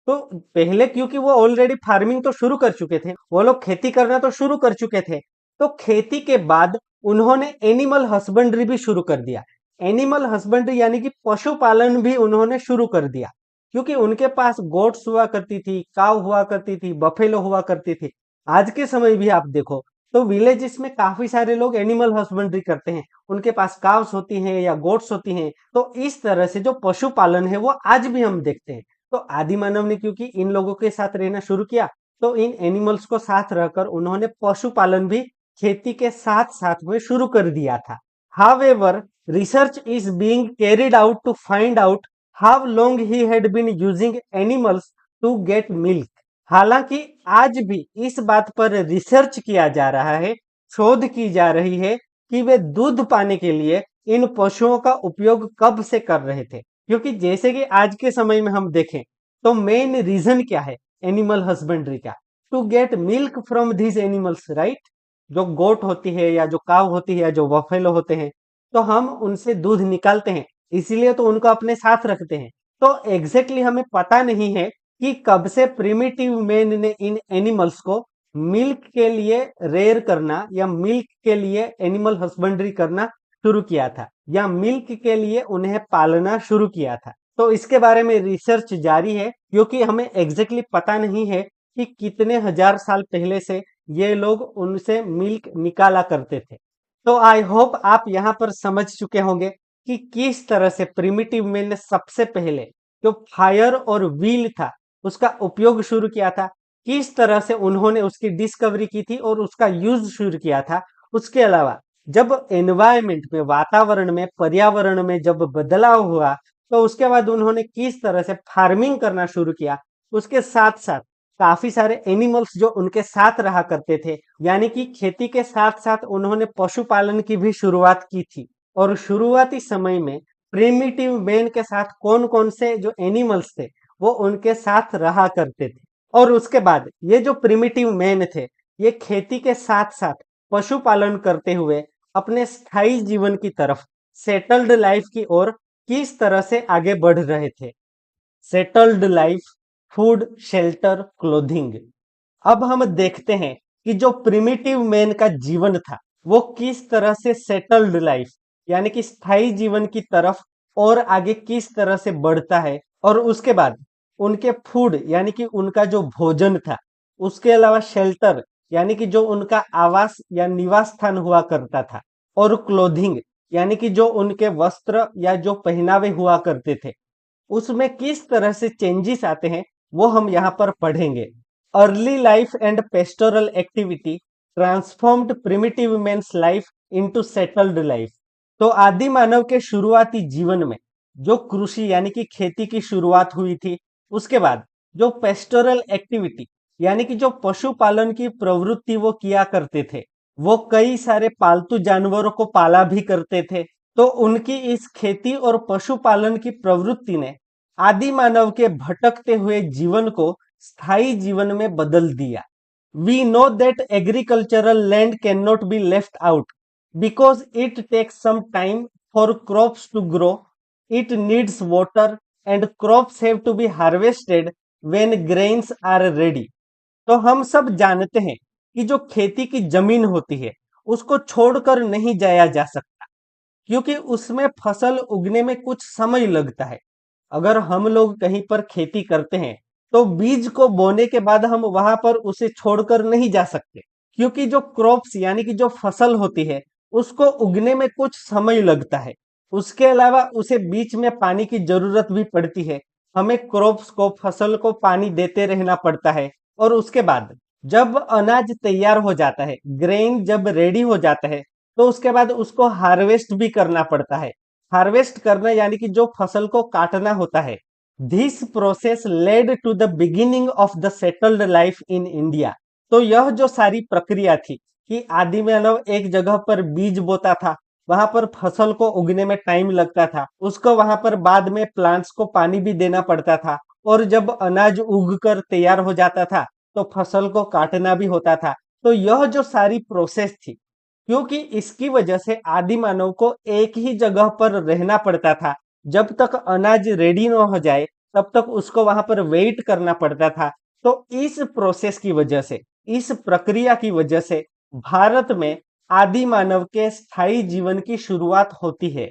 तो पहले क्योंकि वो ऑलरेडी फार्मिंग तो शुरू कर चुके थे, वो लोग खेती करना तो शुरू कर चुके थे, तो खेती के बाद उन्होंने एनिमल हस्बेंड्री भी शुरू कर दिया। एनिमल हस्बेंड्री यानी कि पशुपालन भी उन्होंने शुरू कर दिया। क्योंकि उनके पास गोट्स हुआ करती थी, काव हुआ करती थी, बफेलो हुआ करती थी। आज के समय भी आप देखो तो विलेजेस में काफी सारे लोग एनिमल हस्बेंड्री करते हैं, उनके पास काव्स होती हैं या गोट्स होती हैं। तो इस तरह से जो पशुपालन है वो आज भी हम देखते हैं। तो आदि मानव ने क्योंकि इन लोगों के साथ रहना शुरू किया, तो इन एनिमल्स को साथ रहकर उन्होंने पशुपालन भी खेती के साथ साथ में शुरू कर दिया था। However, research is being carried out to find out how long he had been using animals to get milk. हालांकि आज भी इस बात पर रिसर्च किया जा रहा है, शोध की जा रही है कि वे दूध पाने के लिए इन पशुओं का उपयोग कब से कर रहे थे। क्योंकि जैसे कि आज के समय में हम देखें तो मेन रीजन क्या है एनिमल हस्बेंड्री का, to get milk from these animals, right. जो गोट होती है या जो काव होती है या जो बफेलो होते हैं, तो हम उनसे दूध निकालते हैं, इसीलिए तो उनको अपने साथ रखते हैं। तो एग्जैक्टली हमें पता नहीं है कि कब से प्रिमिटिव मैन ने इन एनिमल्स को मिल्क के लिए रेयर करना या मिल्क के लिए एनिमल हस्बेंड्री करना शुरू किया था या मिल्क के लिए उन्हें पालना शुरू किया था। तो इसके बारे में रिसर्च जारी है, क्योंकि हमें एग्जैक्टली पता नहीं है कि कितने हजार साल पहले से ये लोग उनसे मिल्क निकाला करते थे। तो आई होप आप यहाँ पर समझ चुके होंगे कि किस तरह से प्रिमिटिव मैन ने सबसे पहले जो फायर और व्हील था उसका उपयोग शुरू किया था, किस तरह से उन्होंने उसकी डिस्कवरी की थी और उसका यूज शुरू किया था। उसके अलावा जब एनवायरमेंट में, वातावरण में, पर्यावरण में जब बदलाव हुआ, तो उसके बाद उन्होंने किस तरह से फार्मिंग करना शुरू किया। उसके साथ साथ काफी सारे एनिमल्स जो उनके साथ रहा करते थे, यानी कि खेती के साथ साथ उन्होंने पशुपालन की भी शुरुआत की थी। और शुरुआती समय में प्रिमिटिव मैन के साथ कौन कौन से जो एनिमल्स थे वो उनके साथ रहा करते थे। और उसके बाद ये जो प्रिमिटिव मैन थे, ये खेती के साथ साथ पशुपालन करते हुए अपने स्थायी जीवन की तरफ, सेटल्ड लाइफ की ओर किस तरह से आगे बढ़ रहे थे। Settled life, food, shelter, clothing. अब हम देखते हैं कि जो प्रिमिटिव मैन का जीवन था वो किस तरह से सेटल्ड लाइफ यानी कि स्थायी जीवन की तरफ और आगे किस तरह से बढ़ता है। और उसके बाद उनके फूड यानी कि उनका जो भोजन था, उसके अलावा शेल्टर यानी कि जो उनका आवास या निवास स्थान हुआ करता था, और क्लोथिंग यानी कि जो उनके वस्त्र या जो पहनावे हुआ करते थे, उसमें किस तरह से चेंजेस आते हैं वो हम यहाँ पर पढ़ेंगे। Early life and pastoral activity transformed primitive men's life into settled life. तो आदि मानव के शुरुआती जीवन में जो कृषि यानी कि खेती की शुरुआत हुई थी, उसके बाद जो पेस्टोरल एक्टिविटी यानी कि जो पशुपालन की प्रवृत्ति वो किया करते थे, वो कई सारे पालतू जानवरों को पाला भी करते थे। तो उनकी इस खेती और पशुपालन की प्रवृत्ति ने आदि मानव के भटकते हुए जीवन को स्थायी जीवन में बदल दिया। We know that agricultural land can not be left out because it takes some time for crops to grow, it needs water and crops have to be harvested when grains are ready. तो हम सब जानते हैं कि जो खेती की जमीन होती है उसको छोड़कर नहीं जाया जा सकता, क्योंकि उसमें फसल उगने में कुछ समय लगता है। अगर हम लोग कहीं पर खेती करते हैं तो बीज को बोने के बाद हम वहां पर उसे छोड़कर नहीं जा सकते, क्योंकि जो क्रॉप्स यानी कि जो फसल होती है उसको उगने में कुछ समय लगता है। उसके अलावा उसे बीच में पानी की जरूरत भी पड़ती है, हमें क्रॉप्स को, फसल को पानी देते रहना पड़ता है। और उसके बाद जब अनाज तैयार हो जाता है, ग्रेन जब रेडी हो जाता है, तो उसके बाद उसको हार्वेस्ट भी करना पड़ता है। हार्वेस्ट करना यानी कि जो फसल को काटना होता है। This process led to the beginning of the settled life in India. तो यह जो सारी प्रक्रिया थी कि आदि मानव एक जगह पर बीज बोता था, वहां पर फसल को उगने में टाइम लगता था, उसको वहां पर बाद में प्लांट्स को पानी भी देना पड़ता था, और जब अनाज उग कर तैयार हो जाता था तो फसल को काटना भी होता था। तो यह जो सारी प्रोसेस थी, क्योंकि इसकी वजह से आदि मानव को एक ही जगह पर रहना पड़ता था, जब तक अनाज रेडी न हो जाए तब तक उसको वहां पर वेट करना पड़ता था। तो इस प्रोसेस की वजह से, इस प्रक्रिया की वजह से भारत में आदि मानव के स्थायी जीवन की शुरुआत होती है।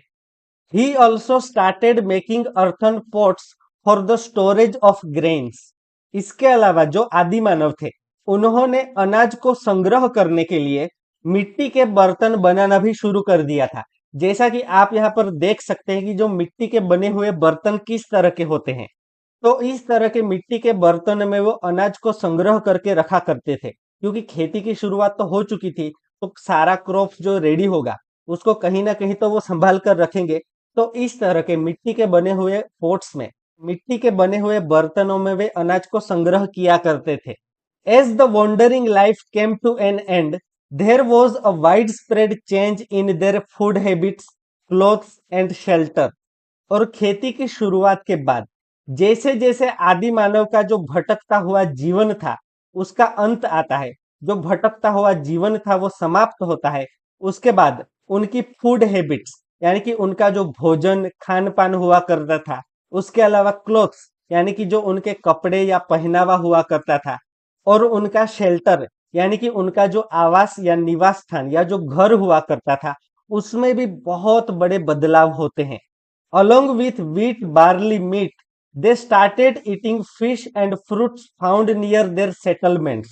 He also started making earthen pots for the storage of grains. इसके अलावा जो आदि मानव थे उन्होंने अनाज को संग्रह करने के लिए मिट्टी के बर्तन बनाना भी शुरू कर दिया था। जैसा कि आप यहाँ पर देख सकते हैं कि जो मिट्टी के बने हुए बर्तन किस तरह के होते हैं। तो इस तरह के मिट्टी के बर्तन में वो अनाज को संग्रह करके रखा करते थे, क्योंकि खेती की शुरुआत तो हो चुकी थी। तो सारा क्रॉप जो रेडी होगा उसको कहीं ना कहीं तो वो संभाल कर रखेंगे। तो इस तरह के मिट्टी के बने हुए पोट्स में, मिट्टी के बने हुए बर्तनों में वे अनाज को संग्रह किया करते थे। As the wandering life came to an end, there was a widespread change in their food habits, clothes and shelter. और खेती की शुरुआत के बाद जैसे जैसे आदि मानव का जो भटकता हुआ जीवन था उसका अंत आता है, जो भटकता हुआ जीवन था वो समाप्त होता है, उसके बाद उनकी फूड हैबिट्स यानी कि उनका जो भोजन खान पान हुआ करता था, उसके अलावा क्लोथ्स यानी कि जो उनके कपड़े या पहनावा हुआ करता था, और उनका शेल्टर यानी कि उनका जो आवास या निवास स्थान या जो घर हुआ करता था, उसमें भी बहुत बड़े बदलाव होते हैं। Along with wheat, barley, meat, they started eating fish and fruits found near their settlements.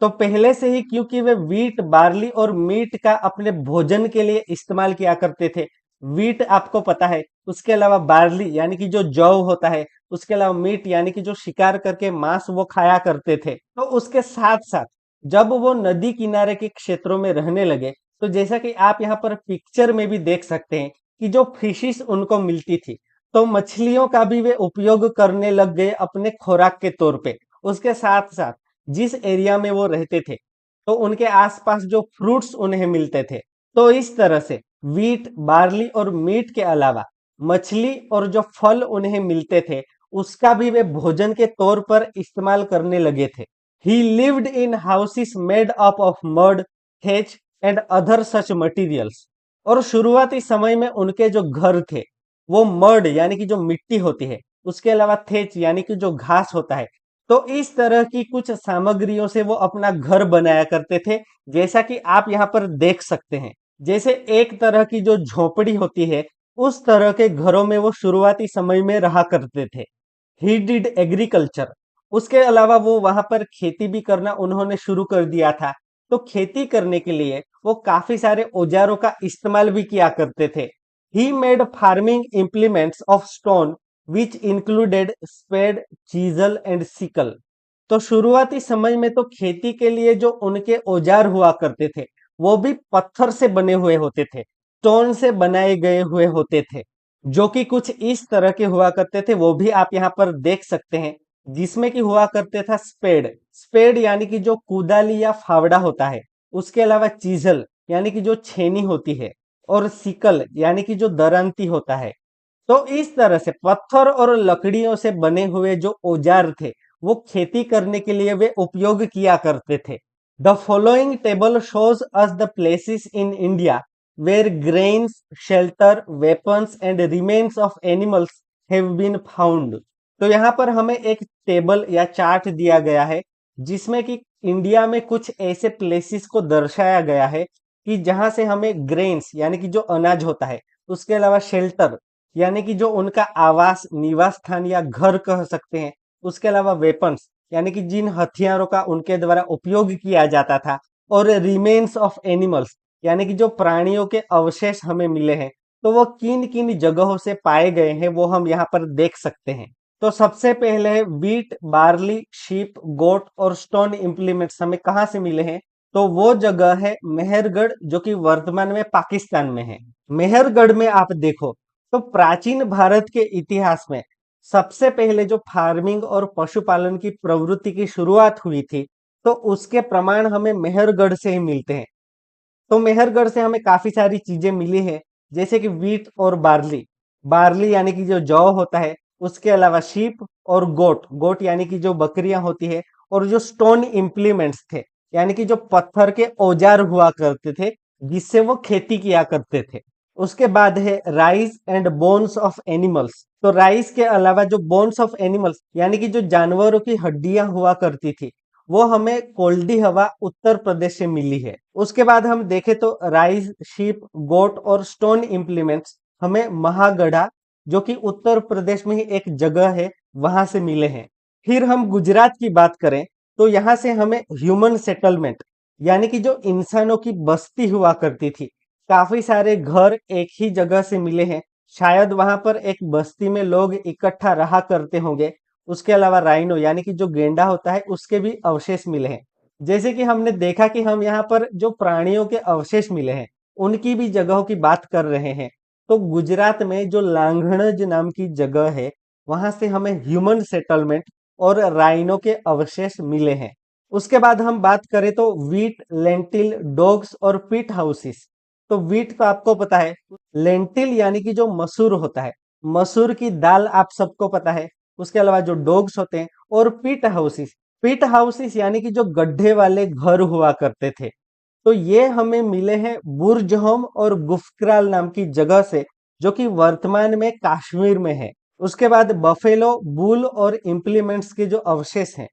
तो पहले से ही क्योंकि वे वीट बार्ली और मीट का अपने भोजन के लिए इस्तेमाल किया करते थे। वीट आपको पता है, उसके अलावा बार्ली यानी कि जो जौ होता है, उसके अलावा मीट यानी कि जो शिकार करके मांस वो खाया करते थे। तो उसके साथ साथ जब वो नदी किनारे के क्षेत्रों में रहने लगे, तो जैसा कि आप यहाँ पर पिक्चर में भी देख सकते हैं कि जो फिशिस उनको मिलती थी, तो मछलियों का भी वे उपयोग करने लग गए अपने खुराक के तौर पे। उसके साथ साथ जिस एरिया में वो रहते थे, तो उनके आसपास जो फ्रूट्स उन्हें मिलते थे, तो इस तरह से वीट बार्ली और मीट के अलावा मछली और जो फल उन्हें मिलते थे, उसका भी वे भोजन के तौर पर इस्तेमाल करने लगे थे। He lived in houses made up of mud, thatch and other such materials. और शुरुआती समय में उनके जो घर थे वो मड यानी कि जो मिट्टी होती है, उसके अलावा थेच यानी कि जो घास होता है, तो इस तरह की कुछ सामग्रियों से वो अपना घर बनाया करते थे। जैसा कि आप यहाँ पर देख सकते हैं, जैसे एक तरह की जो झोपड़ी होती है, उस तरह के घरों में वो शुरुआती समय में रहा करते थे। ही डिड एग्रीकल्चर, उसके अलावा वो वहां पर खेती भी करना उन्होंने शुरू कर दिया था। तो खेती करने के लिए वो काफी सारे औजारों का इस्तेमाल भी किया करते थे। He made farming implements of stone which included spade, chisel and sickle. तो शुरुआती समय में तो खेती के लिए जो उनके औजार हुआ करते थे, वो भी पत्थर से बने हुए होते थे, स्टोन से बनाए गए हुए होते थे, जो कि कुछ इस तरह के हुआ करते थे। वो भी आप यहाँ पर देख सकते हैं, जिसमें कि हुआ करते था स्पेड। स्पेड यानी कि जो कुदाली या फावड़ा होता है, उसके अलावा चीजल यानी कि जो छेनी होती है, और सिकल यानी कि जो दरांती होता है। तो इस तरह से पत्थर और लकड़ियों से बने हुए जो औजार थे, वो खेती करने के लिए वे उपयोग किया करते थे। The following table shows us the places in India where grains, shelter, weapons and remains of animals have been found. तो यहाँ पर हमें एक टेबल या चार्ट दिया गया है, जिसमें कि इंडिया में कुछ ऐसे प्लेसेस को दर्शाया गया है कि जहां से हमें ग्रेन्स यानी कि जो अनाज होता है, उसके अलावा शेल्टर यानी कि जो उनका आवास निवास स्थान या घर कह सकते हैं, उसके अलावा वेपन्स यानी कि जिन हथियारों का उनके द्वारा उपयोग किया जाता था, और रिमेन्स ऑफ एनिमल्स यानी कि जो प्राणियों के अवशेष हमें मिले हैं, तो वो किन किन जगहों से पाए गए हैं वो हम यहाँ पर देख सकते हैं। तो सबसे पहले है वीट बार्ली शीप गोट और स्टोन इम्प्लीमेंट्स हमें कहाँ से मिले हैं। तो वो जगह है मेहरगढ़, जो कि वर्तमान में पाकिस्तान में है। मेहरगढ़ में आप देखो तो प्राचीन भारत के इतिहास में सबसे पहले जो फार्मिंग और पशुपालन की प्रवृत्ति की शुरुआत हुई थी, तो उसके प्रमाण हमें मेहरगढ़ से ही मिलते हैं। तो मेहरगढ़ से हमें काफी सारी चीजें मिली हैं, जैसे कि वीट और बार्ली। बार्ली यानी कि जो जौ होता है, उसके अलावा शीप और गोट, गोट यानी कि जो बकरियां होती है, और जो स्टोन इम्प्लीमेंट्स थे यानी कि जो पत्थर के औजार हुआ करते थे, जिससे वो खेती किया करते थे। उसके बाद है rice and bones of animals. तो राइस के अलावा जो बोन्स ऑफ एनिमल्स यानी कि जो जानवरों की हड्डियां हुआ करती थी, वो हमें कोल्डी हवा उत्तर प्रदेश से मिली है। उसके बाद हम देखें तो राइस शीप गोट और स्टोन इम्प्लीमेंट्स हमें महागढ़ा, जो कि उत्तर प्रदेश में ही एक जगह है, वहां से मिले हैं। फिर हम गुजरात की बात करें तो यहाँ से हमें ह्यूमन सेटलमेंट यानी कि जो इंसानों की बस्ती हुआ करती थी, काफी सारे घर एक ही जगह से मिले हैं। शायद वहां पर एक बस्ती में लोग इकट्ठा रहा करते होंगे। उसके अलावा राइनो यानी कि जो गेंडा होता है उसके भी अवशेष मिले हैं। जैसे कि हमने देखा कि हम यहाँ पर जो प्राणियों के अवशेष मिले हैं उनकी भी जगहों की बात कर रहे हैं। तो गुजरात में जो लांघणज नाम की जगह है वहां से हमें ह्यूमन सेटलमेंट और राइनो के अवशेष मिले हैं। उसके बाद हम बात करें तो वीट, लेंटिल, डॉग्स और पीट हाउसेस। तो वीट तो आपको पता है, लेंटिल यानी कि जो मसूर होता है, मसूर की दाल आप सबको पता है। उसके अलावा जो डॉग्स होते हैं और पीट हाउसेस यानी कि जो गड्ढे वाले घर हुआ करते थे। तो ये हमें मिले हैं बुर्जहोम और गुफक्राल नाम की जगह से, जो कि वर्तमान में कश्मीर में है। उसके बाद बफेलो, बुल और इम्प्लीमेंट्स के जो अवशेष हैं,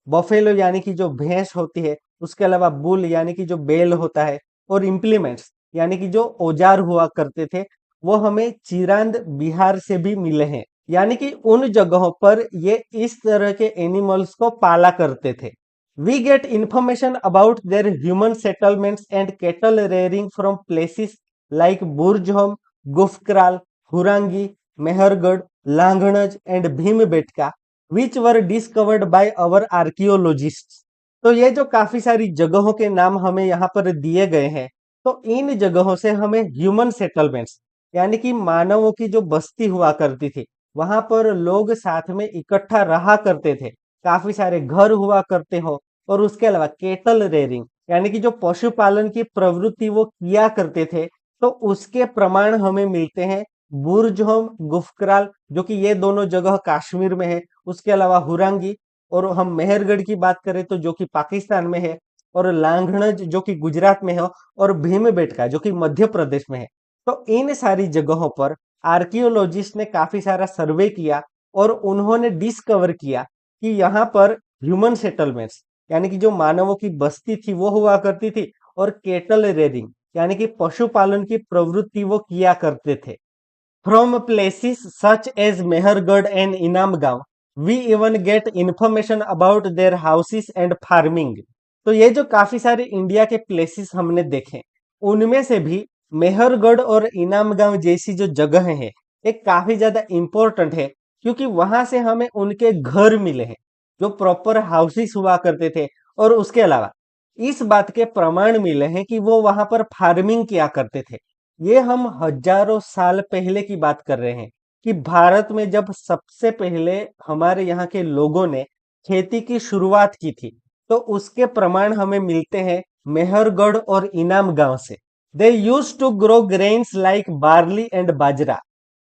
बफेलो यानी कि जो भैंस होती है, उसके अलावा बुल यानी कि जो बैल होता है, और इम्प्लीमेंट्स यानी कि जो औजार हुआ करते थे, वो हमें चिरांद बिहार से भी मिले हैं। यानी कि उन जगहों पर ये इस तरह के एनिमल्स को पाला करते थे। We get information about their human settlements and cattle rearing from places like Burzahom, Gufkral, Hurangi, Mehrgarh, Langhnaj and Bhimbetka which were discovered by our archaeologists. तो ये जो काफी सारी जगहों के नाम हमें यहाँ पर दिए गए हैं, तो इन जगहों से हमें ह्यूमन सेटलमेंट्स यानी कि मानवों की जो बस्ती हुआ करती थी, वहां पर लोग साथ में इकट्ठा रहा करते थे, काफी सारे घर हुआ करते हो, और उसके अलावा केटल रेयरिंग यानी कि जो पशुपालन की प्रवृत्ति वो किया करते थे, तो उसके प्रमाण हमें मिलते हैं बुर्जहोम, गुफक्राल, जो कि ये दोनों जगह कश्मीर में है। उसके अलावा हुरांगी, और हम मेहरगढ़ की बात करें तो जो कि पाकिस्तान में है, और लांघणज जो कि गुजरात में है, और भीमबेटका जो कि मध्य प्रदेश में है। तो इन सारी जगहों पर आर्कियोलॉजिस्ट ने काफी सारा सर्वे किया और उन्होंने डिस्कवर किया कि यहाँ पर ह्यूमन सेटलमेंट्स यानी कि जो मानवों की बस्ती थी वो हुआ करती थी, और केटल रेयरिंग यानी कि पशुपालन की प्रवृत्ति वो किया करते थे। From places such as Mehergarh and Inamgaon, we even get information about their houses and farming. तो ये जो काफी सारे इंडिया के प्लेसेस हमने देखे, उनमें से भी मेहरगढ़ और इनामगांव जैसी जो जगह है, एक काफी ज्यादा इंपॉर्टेंट है, क्योंकि वहां से हमें उनके घर मिले हैं, जो प्रॉपर हाउसेस हुआ करते थे। और उसके अलावा इस बात के प्रमाण मिले हैं कि वो वहां पर फार्मिंग किया करते थे। ये हम हजारों साल पहले की बात कर रहे हैं कि भारत में जब सबसे पहले हमारे यहाँ के लोगों ने खेती की शुरुआत की थी, तो उसके प्रमाण हमें मिलते हैं मेहरगढ़ और इनाम गांव से। They use to grow grains like barley and bajra.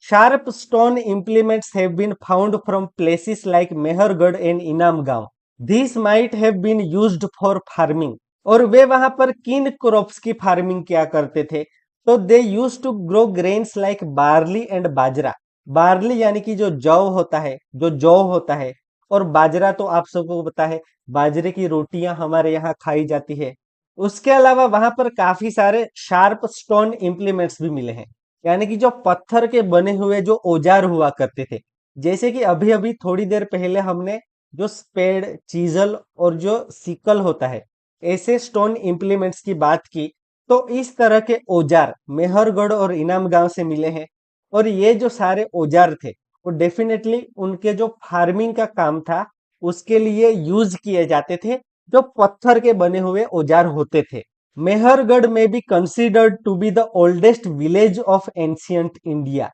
Sharp stone implements have been found from places like Mehergarh and Inamgaon. These might have been used for farming. और वे वहां पर किन क्रॉप्स की फार्मिंग किया करते थे? तो they use to grow grains like barley and bajra. Barley यानी कि जो जौ होता है, जो जौ होता है, और बाजरा तो आप सबको पता है, बाजरे की रोटियां हमारे यहाँ खाई जाती है। उसके अलावा वहां पर काफी सारे शार्प स्टोन इम्प्लीमेंट्स भी मिले हैं, यानी कि जो पत्थर के बने हुए जो औजार हुआ करते थे। जैसे कि अभी अभी थोड़ी देर पहले हमने जो स्पेड, चीजल और जो सिकल होता है, ऐसे स्टोन इम्प्लीमेंट्स की बात की, तो इस तरह के औजार मेहरगढ़ और इनाम गांव से मिले हैं। और ये जो सारे औजार थे, वो डेफिनेटली उनके जो फार्मिंग का काम था उसके लिए यूज किए जाते थे, जो पत्थर के बने हुए औजार होते थे। मेहरगढ़ में be considered to be the oldest village of ancient India.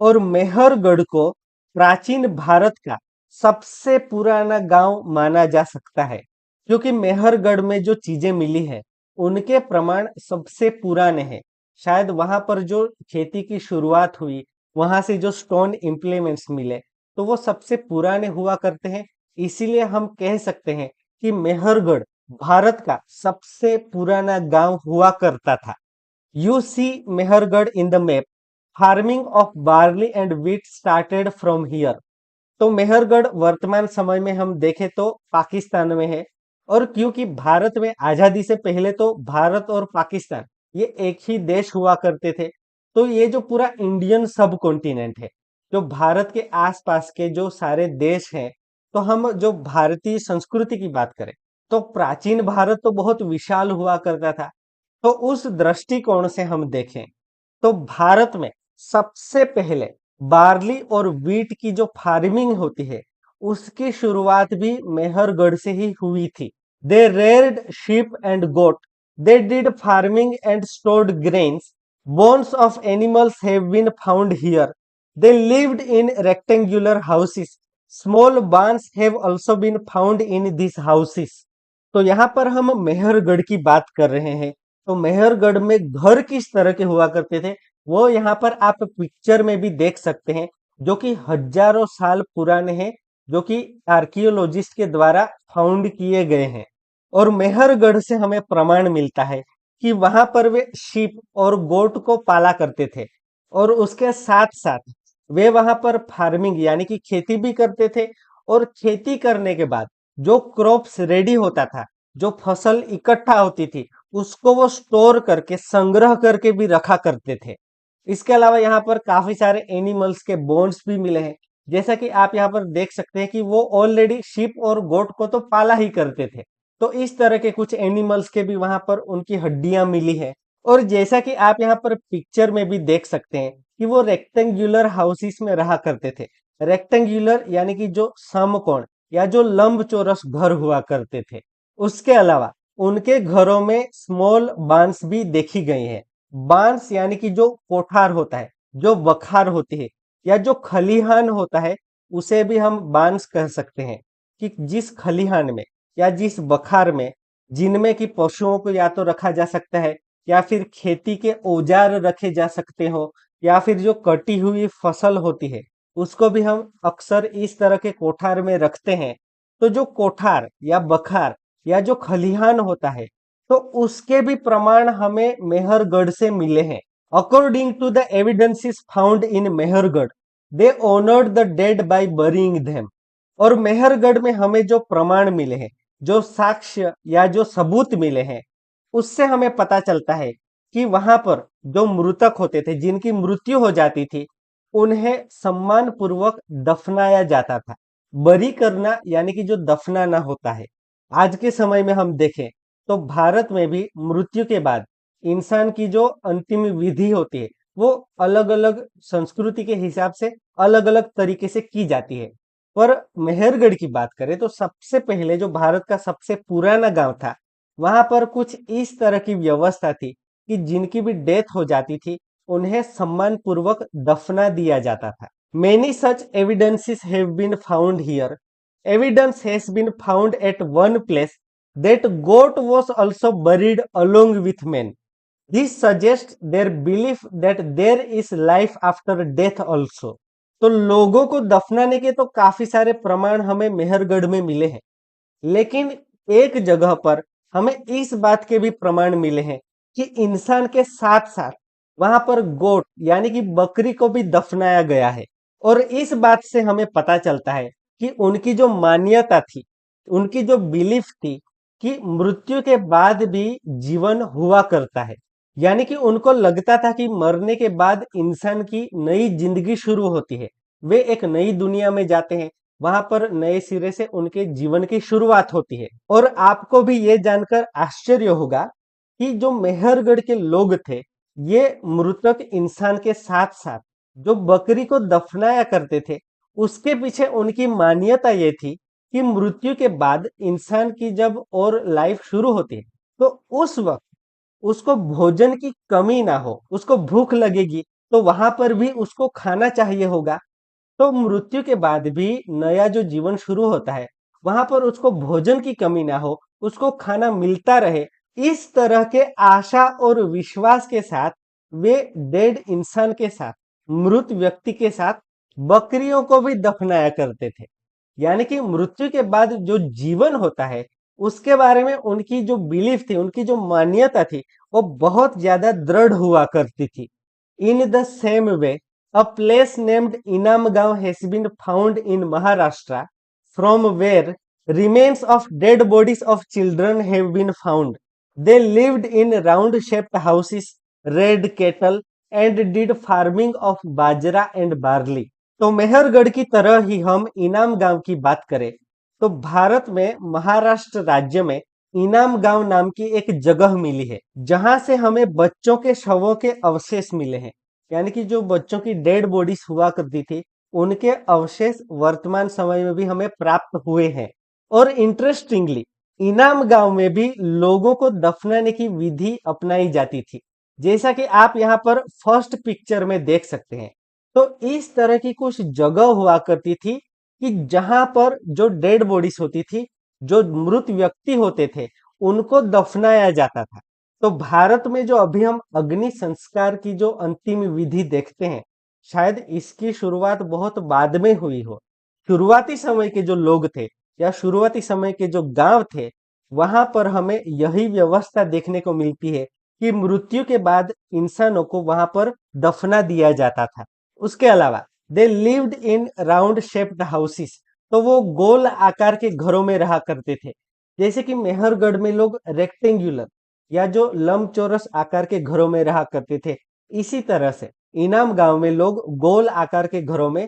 और मेहरगढ़ को प्राचीन भारत का सबसे पुराना गांव माना जा सकता है, क्योंकि मेहरगढ़ में जो चीजें मिली है उनके प्रमाण सबसे पुराने हैं। शायद वहां पर जो खेती की शुरुआत हुई, वहां से जो स्टोन इम्प्लीमेंट्स मिले, तो वो सबसे पुराने हुआ करते हैं। इसीलिए हम कह सकते हैं कि मेहरगढ़ भारत का सबसे पुराना गांव हुआ करता था। You see Mehrgarh in the map. Farming of barley and wheat started from here. तो मेहरगढ़ वर्तमान समय में हम देखें तो पाकिस्तान में है। और क्योंकि भारत में आजादी से पहले तो भारत और पाकिस्तान ये एक ही देश हुआ करते थे, तो ये जो पूरा इंडियन सब कॉन्टिनेंट है, जो भारत के आसपास के जो सारे देश हैं, तो हम जो भारतीय संस्कृति की बात करें तो प्राचीन भारत तो बहुत विशाल हुआ करता था। तो उस दृष्टिकोण से हम देखें तो भारत में सबसे पहले बार्ली और वीट की जो फार्मिंग होती है उसकी शुरुआत भी मेहरगढ़ से ही हुई थी। They reared sheep and goat, they did farming and stored grains, bones of animals have been found here. They lived in rectangular houses. Small barns have also been found in these houses. तो यहाँ पर हम मेहरगढ़ की बात कर रहे हैं। तो मेहरगढ़ में घर किस तरह के हुआ करते थे वो यहाँ पर आप पिक्चर में भी देख सकते हैं, जो कि हजारों साल पुराने हैं, जो कि आर्कियोलॉजिस्ट के द्वारा फाउंड किए गए हैं। और मेहरगढ़ से हमें प्रमाण मिलता है कि वहां पर वे शीप और गोट को पाला करते थे और उसके साथ साथ वे वहां पर फार्मिंग यानी कि खेती भी करते थे। और खेती करने के बाद जो क्रॉप्स रेडी होता था, जो फसल इकट्ठा होती थी, उसको वो स्टोर करके संग्रह करके भी रखा करते थे। इसके अलावा यहाँ पर काफी सारे एनिमल्स के बोन्स भी मिले हैं, जैसा कि आप यहाँ पर देख सकते हैं कि वो ऑलरेडी शीप और गोट को तो पाला ही करते थे। तो इस तरह के कुछ एनिमल्स के भी वहां पर उनकी हड्डियां मिली है। और जैसा कि आप यहाँ पर पिक्चर में भी देख सकते हैं कि वो रेक्टेंगुलर हाउसेस में रहा करते थे। रेक्टेंगुलर यानी कि जो समकोण या जो लंबचौरस घर हुआ करते थे। उसके अलावा उनके घरों में स्मॉल बांस भी देखी गई है। बांस यानी कि जो कोठार होता है, जो बखार होती है या जो खलिहान होता है, उसे भी हम बांस कह सकते हैं। कि जिस खलिहान में या जिस बखार में जिनमें कि पशुओं को या तो रखा जा सकता है या फिर खेती के औजार रखे जा सकते हो या फिर जो कटी हुई फसल होती है उसको भी हम अक्सर इस तरह के कोठार में रखते हैं। तो जो कोठार या बखार या जो खलिहान होता है तो उसके भी प्रमाण हमें मेहरगढ़ से मिले हैं। According to the evidences found in Mehrgarh, they honoured the dead by burying them. और मेहरगढ़ में हमें जो प्रमाण मिले हैं, जो साक्ष्य या जो सबूत मिले हैं, उससे हमें पता चलता है कि वहां पर जो मृतक होते थे, जिनकी मृत्यु हो जाती थी, उन्हें सम्मान पूर्वक दफनाया जाता था। बरी करना यानी कि जो दफनाना होता है। आज के समय में हम देखें तो भारत में भी मृत्यु के बाद इंसान की जो अंतिम विधि होती है वो अलग अलग संस्कृति के हिसाब से अलग अलग तरीके से की जाती है। पर मेहरगढ़ की बात करें तो सबसे पहले जो भारत का सबसे पुराना गांव था, वहां पर कुछ इस तरह की व्यवस्था थी कि जिनकी भी डेथ हो जाती थी उन्हें सम्मान पूर्वक दफना दिया जाता था। Many such evidences have been found here. Evidence has been found at one place that goat was also buried along with men. This suggests their belief that there is life after death also. तो लोगों को दफनाने के तो काफी सारे प्रमाण हमें मेहरगढ़ में मिले हैं, लेकिन एक जगह पर हमें इस बात के भी प्रमाण मिले हैं कि इंसान के साथ साथ वहां पर गोट यानी कि बकरी को भी दफनाया गया है। और इस बात से हमें पता चलता है कि उनकी जो मान्यता थी, उनकी जो बिलीफ थी कि मृत्यु के बाद भी जीवन हुआ करता है। यानी कि उनको लगता था कि मरने के बाद इंसान की नई जिंदगी शुरू होती है, वे एक नई दुनिया में जाते हैं, वहां पर नए सिरे से उनके जीवन की शुरुआत होती है। और आपको भी ये जानकर आश्चर्य होगा कि जो मेहरगढ़ के लोग थे, ये मृतक इंसान के साथ साथ जो बकरी को दफनाया करते थे, उसके पीछे उनकी मान्यता ये थी कि मृत्यु के बाद इंसान की जब और लाइफ शुरू होती है तो उस वक्त उसको भोजन की कमी ना हो, उसको भूख लगेगी तो वहां पर भी उसको खाना चाहिए होगा। तो मृत्यु के बाद भी नया जो जीवन शुरू होता है वहां पर उसको भोजन की कमी ना हो, उसको खाना मिलता रहे, इस तरह के आशा और विश्वास के साथ वे डेड इंसान के साथ, मृत व्यक्ति के साथ बकरियों को भी दफनाया करते थे। यानी कि मृत्यु के बाद जो जीवन होता है उसके बारे में उनकी जो बिलीफ थी, उनकी जो मान्यता थी, वो बहुत ज्यादा दृढ़ हुआ करती थी। In the same way a place named Inamgaon has been found in Maharashtra, from where remains of dead bodies of children have been found. They lived in round-shaped houses, reared cattle, and did farming of bajra and barley. तो मेहरगढ़ की तरह ही हम इनाम गांव की बात करें तो भारत में महाराष्ट्र राज्य में इनाम गांव नाम की एक जगह मिली है, जहां से हमें बच्चों के शवों के अवशेष मिले हैं। यानी कि जो बच्चों की डेड बॉडीज हुआ करती थी, उनके अवशेष वर्तमान समय में भी हमें प्राप्त हुए हैं। और इंटरेस्टिंगली, इनाम गांव में भी लोगों को दफनाने की विधि अपनाई जाती थी, जैसा कि आप यहाँ पर फर्स्ट पिक्चर में देख सकते हैं। तो इस तरह की कुछ जगह हुआ करती थी कि जहां पर जो डेड बॉडीज होती थी, जो मृत व्यक्ति होते थे, उनको दफनाया जाता था। तो भारत में जो अभी हम अग्नि संस्कार की जो अंतिम विधि देखते हैं, शायद इसकी शुरुआत बहुत बाद में हुई हो। शुरुआती समय के जो लोग थे या शुरुआती समय के जो गांव थे, वहां पर हमें यही व्यवस्था देखने को मिलती है कि मृत्यु के बाद इंसानों को वहां पर दफना दिया जाता था। उसके अलावा दे lived in round shaped houses, तो वो गोल आकार के घरों में रहा करते थे। जैसे कि मेहरगढ़ में लोग रेक्टेंगुलर या जो लंबचौरस आकार के घरों में रहा करते थे, इसी तरह से इनाम गांव में लोग गोल आकार के घरों में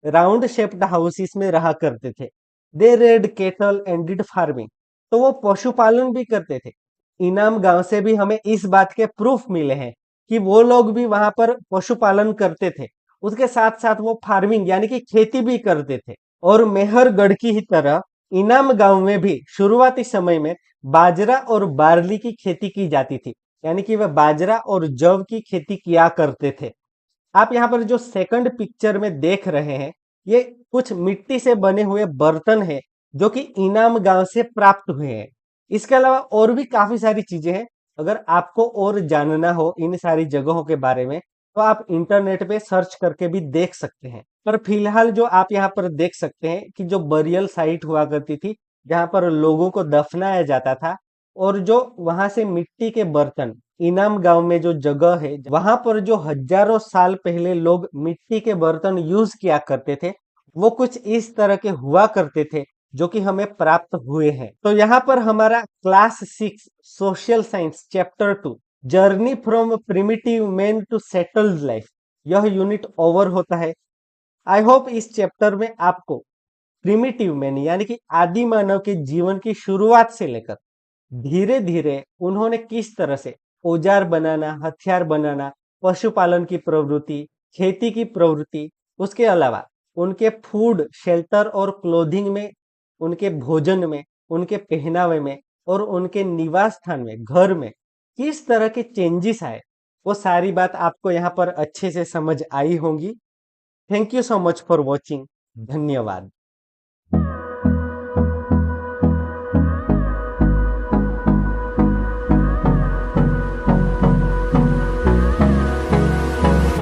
राउंड शेप्ड हाउसेस में रहा करते थे। They reared cattle and did farming, तो वो पशुपालन भी करते थे। इनाम गांव से भी हमें इस बात के प्रूफ मिले हैं कि वो लोग भी वहां पर पशुपालन करते थे। उसके साथ साथ वो फार्मिंग यानी कि खेती भी करते थे। और मेहरगढ़ की ही तरह इनाम गांव में भी शुरुआती समय में बाजरा और बार्ली की खेती की जाती थी, यानी कि वह बाजरा और जव की खेती किया करते थे। आप यहाँ पर जो सेकंड पिक्चर में देख रहे हैं, ये कुछ मिट्टी से बने हुए बर्तन हैं जो कि इनाम गांव से प्राप्त हुए हैं। इसके अलावा और भी काफी सारी चीजें हैं। अगर आपको और जानना हो इन सारी जगहों के बारे में, तो आप इंटरनेट पे सर्च करके भी देख सकते हैं। पर फिलहाल जो आप यहाँ पर देख सकते हैं कि जो बरियल साइट हुआ करती थी, जहाँ पर लोगों को दफनाया जाता था, और जो वहां से मिट्टी के बर्तन, इनाम गांव में जो जगह है, वहां पर जो हजारों साल पहले लोग मिट्टी के बर्तन यूज किया करते थे, वो कुछ इस तरह के हुआ करते थे जो कि हमें प्राप्त हुए हैं। तो यहाँ पर हमारा class 6 social science chapter 2 journey from primitive man to settled life, यह यूनिट ओवर होता है। आई होप इस चैप्टर में आपको प्रिमिटिव मैन यानी कि आदि मानव के जीवन की शुरुआत से लेकर धीरे धीरे उन्होंने किस तरह से औजार बनाना, हथियार बनाना, पशुपालन की प्रवृत्ति, खेती की प्रवृत्ति, उसके अलावा उनके फूड, शेल्टर और क्लोथिंग में, उनके भोजन में, उनके पहनावे में और उनके निवास स्थान में, घर में किस तरह के चेंजेस आए, वो सारी बात आपको यहाँ पर अच्छे से समझ आई होंगी। Thank you so much for watching. धन्यवाद।